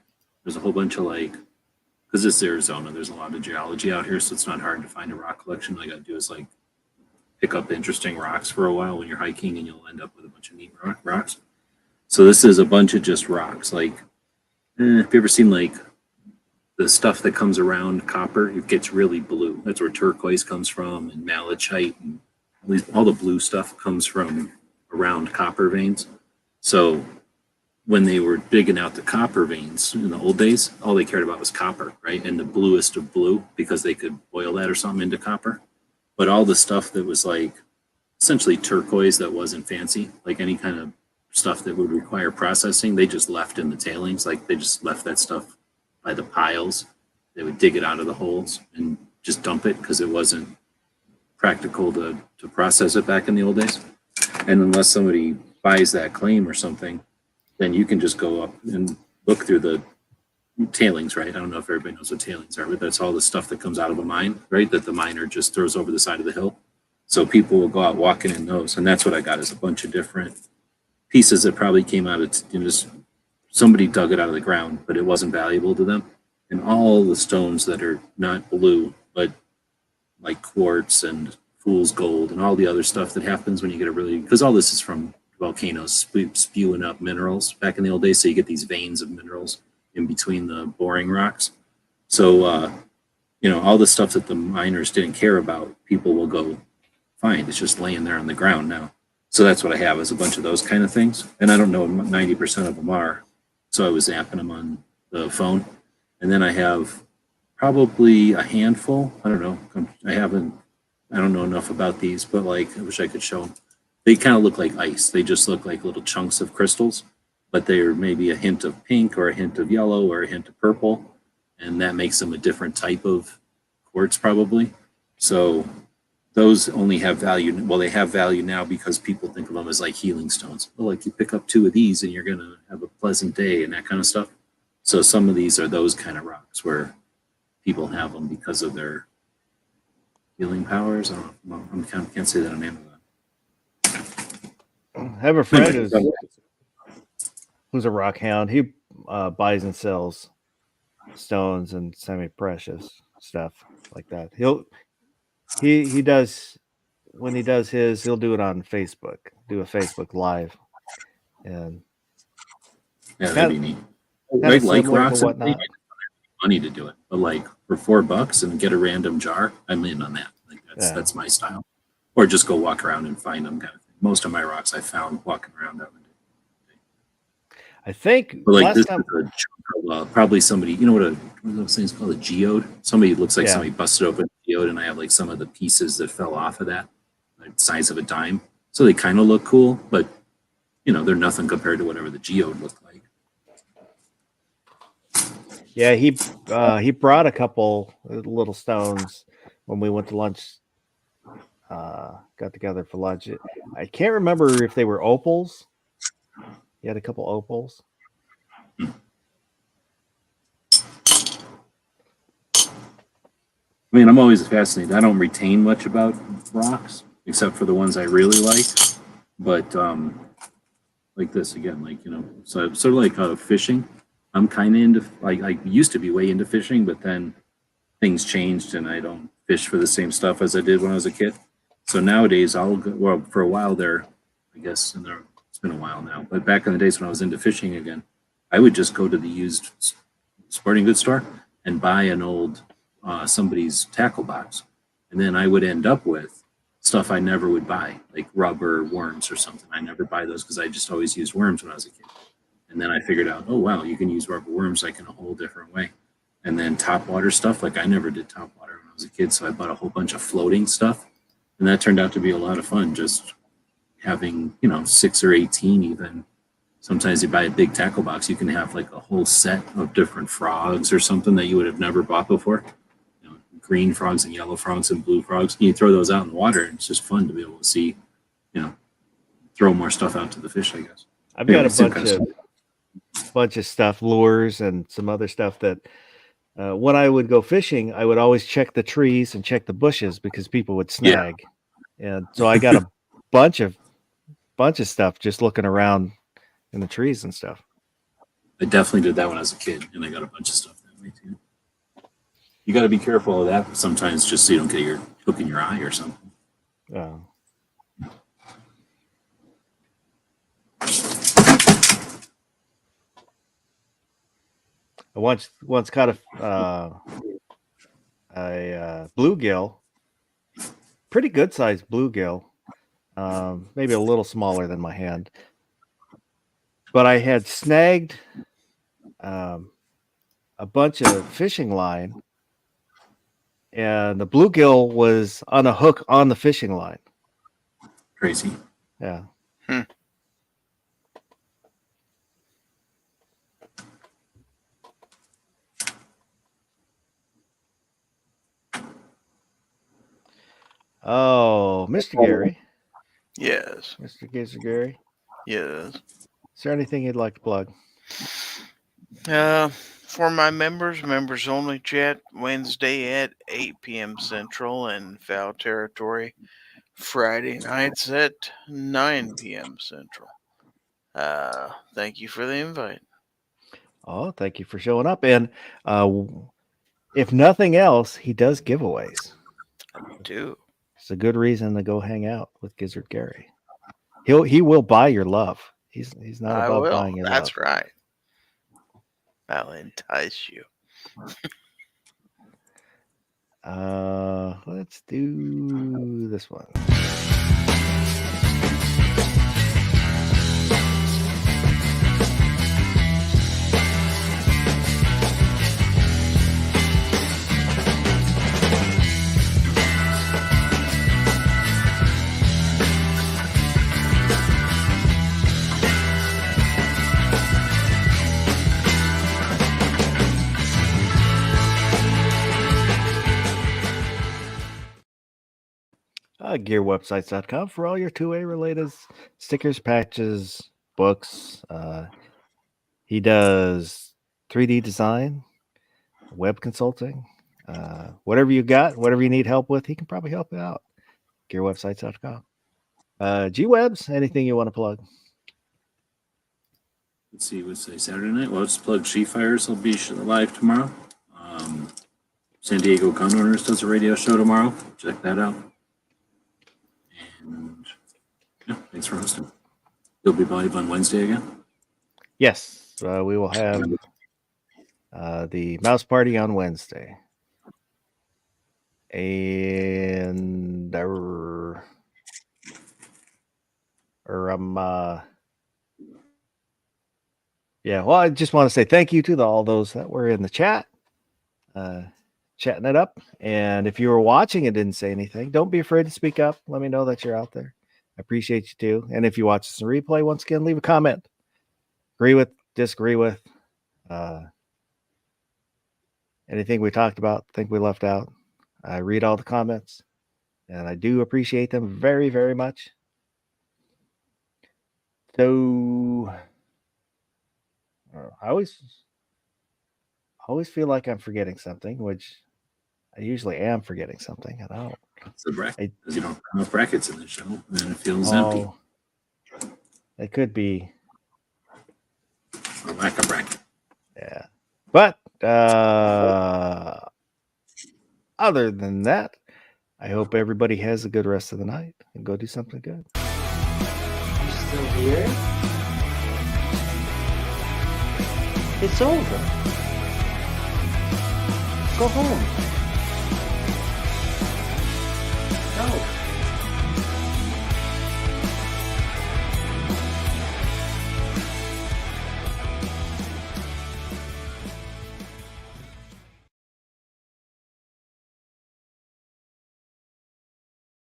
There's a whole bunch of because it's Arizona, there's a lot of geology out here, so it's not hard to find a rock collection. All you got to do is pick up interesting rocks for a while when you're hiking, and you'll end up with a bunch of neat rocks. So this is a bunch of just rocks. Have you ever seen the stuff that comes around copper? It gets really blue. That's where turquoise comes from, and malachite, and all the blue stuff comes from around copper veins. So when they were digging out the copper veins in the old days, all they cared about was copper, right? And the bluest of blue, because they could boil that or something into copper. But all the stuff that was essentially turquoise that wasn't fancy, like any kind of stuff that would require processing, they just left in the tailings. They just left that stuff by the piles. They would dig it out of the holes and just dump it because it wasn't practical to process it back in the old days. And unless somebody buys that claim or something, then you can just go up and look through the tailings, right? I don't know if everybody knows what tailings are, but that's all the stuff that comes out of a mine, right? That the miner just throws over the side of the hill. So people will go out walking in those, and that's what I got is a bunch of different pieces that probably came out of just somebody dug it out of the ground, but it wasn't valuable to them. And all the stones that are not blue, but like quartz and fool's gold and all the other stuff that happens when you get a really, because all this is from volcanoes spewing up minerals back in the old days. So you get these veins of minerals in between the boring rocks. So, all the stuff that the miners didn't care about, people will go find. It's just laying there on the ground now. So that's what I have is a bunch of those kind of things. And I don't know what 90% of them are. So I was zapping them on the phone. And then I have probably a handful. I don't know. I don't know enough about these, but like, I wish I could show them. They kind of look like ice. They just look like little chunks of crystals, but they're maybe a hint of pink or a hint of yellow or a hint of purple. And that makes them a different type of quartz probably. So those only have value. Well, they have value now because people think of them as like healing stones. Well, like you pick up 2 of these and you're going to have a pleasant day and that kind of stuff. So some of these are those kind of rocks where people have them because of their healing powers. I don't know. I can't say that on Amazon. I have a friend who's a rock hound. He buys and sells stones and semi-precious stuff like that. He does when he does his, he'll do it on Facebook, do a Facebook live, and Yeah, that'd be neat. kinda Right, like similar to rocks and whatnot. money to do it, but like for $4 and get a random jar, I'm in on that. Like that's my style. Or just go walk around and find them kind of thing. Most of my rocks I found walking around that one day. I think But like last this time, is a chunk of, probably somebody, you know what one of those things called a geode? Somebody looks like Yeah. somebody busted open a geode, and I have like some of the pieces that fell off of that, like the size of a dime. So they kind of look cool, but they're nothing compared to whatever the geode looked like. yeah, he brought a couple little stones when we went to lunch. Got together for lunch. I can't remember if they were opals. He had a couple opals. I mean, I'm always fascinated. I don't retain much about rocks except for the ones I really like. But like this again, so sort of like fishing. I'm kind of into, like, I used to be way into fishing, but then things changed and I don't fish for the same stuff as I did when I was a kid. So nowadays I'll go, well, for a while there, I guess, it's been a while now, but back in the days when I was into fishing again, I would just go to the used sporting goods store and buy an old somebody's tackle box. And then I would end up with stuff I never would buy, like rubber worms or something. I never buy those because I just always used worms when I was a kid. And then I figured out, oh, wow, you can use rubber worms like in a whole different way. And then top water stuff, like I never did top water when I was a kid. So I bought a whole bunch of floating stuff. And that turned out to be a lot of fun, just having, 6 or 18 even. Sometimes you buy a big tackle box, you can have like a whole set of different frogs or something that you would have never bought before. Green frogs and yellow frogs and blue frogs. You throw those out in the water, and it's just fun to be able to see, throw more stuff out to the fish, I guess. I've got a bunch of stuff, lures and some other stuff that when I would go fishing, I would always check the trees and check the bushes because people would snag. Yeah. And so I got a bunch of stuff just looking around in the trees and stuff. I definitely did that when I was a kid, and I got a bunch of stuff that way too. You got to be careful of that sometimes, just so you don't get your hook in your eye or something. I once caught a bluegill, pretty good sized bluegill, maybe a little smaller than my hand. But I had snagged a bunch of fishing line, and the bluegill was on a hook on the fishing line. Crazy. Yeah. Oh, Mr. Gary. Yes. Mr. Gary. Yes. Is there anything you'd like to plug? For my members only chat Wednesday at 8 p.m. Central in Foul Territory. Friday nights at 9 p.m. Central. Thank you for the invite. Oh, thank you for showing up. And if nothing else, he does giveaways. I do. It's a good reason to go hang out with Gizzard Gary. He will buy your love. He's not I above will. buying your That's love. right. I'll entice you. Let's do this one. GearWebsites.com for all your 2A related stickers, patches, books. He does 3D design, web consulting, whatever you got, whatever you need help with, he can probably help you out. GearWebsites.com. GWebs, anything you want to plug? Let's see, what's today, Saturday night? Well, let's plug She Fires. Will be live tomorrow. San Diego Gun Owners does a radio show tomorrow. Check that out. And yeah, thanks for hosting. You'll be live on Wednesday again? Yes, we will have the mouse party on Wednesday. And yeah, well, I just want to say thank you to all those that were in the chat, chatting it up. And if you were watching and didn't say anything, don't be afraid to speak up. Let me know that you're out there. I appreciate you too. And if you watch this in replay, once again, leave a comment. Agree with, disagree with, anything we talked about, think we left out. I read all the comments, and I do appreciate them very, very much. So I always feel like I'm forgetting something, which I usually am forgetting something. And I don't. It's the bracket. Because you don't have enough brackets in the show, and then it feels empty. It could be Or lack of bracket. Yeah. But other than that, I hope everybody has a good rest of the night and go do something good. You still here? It's over. Go home. Go.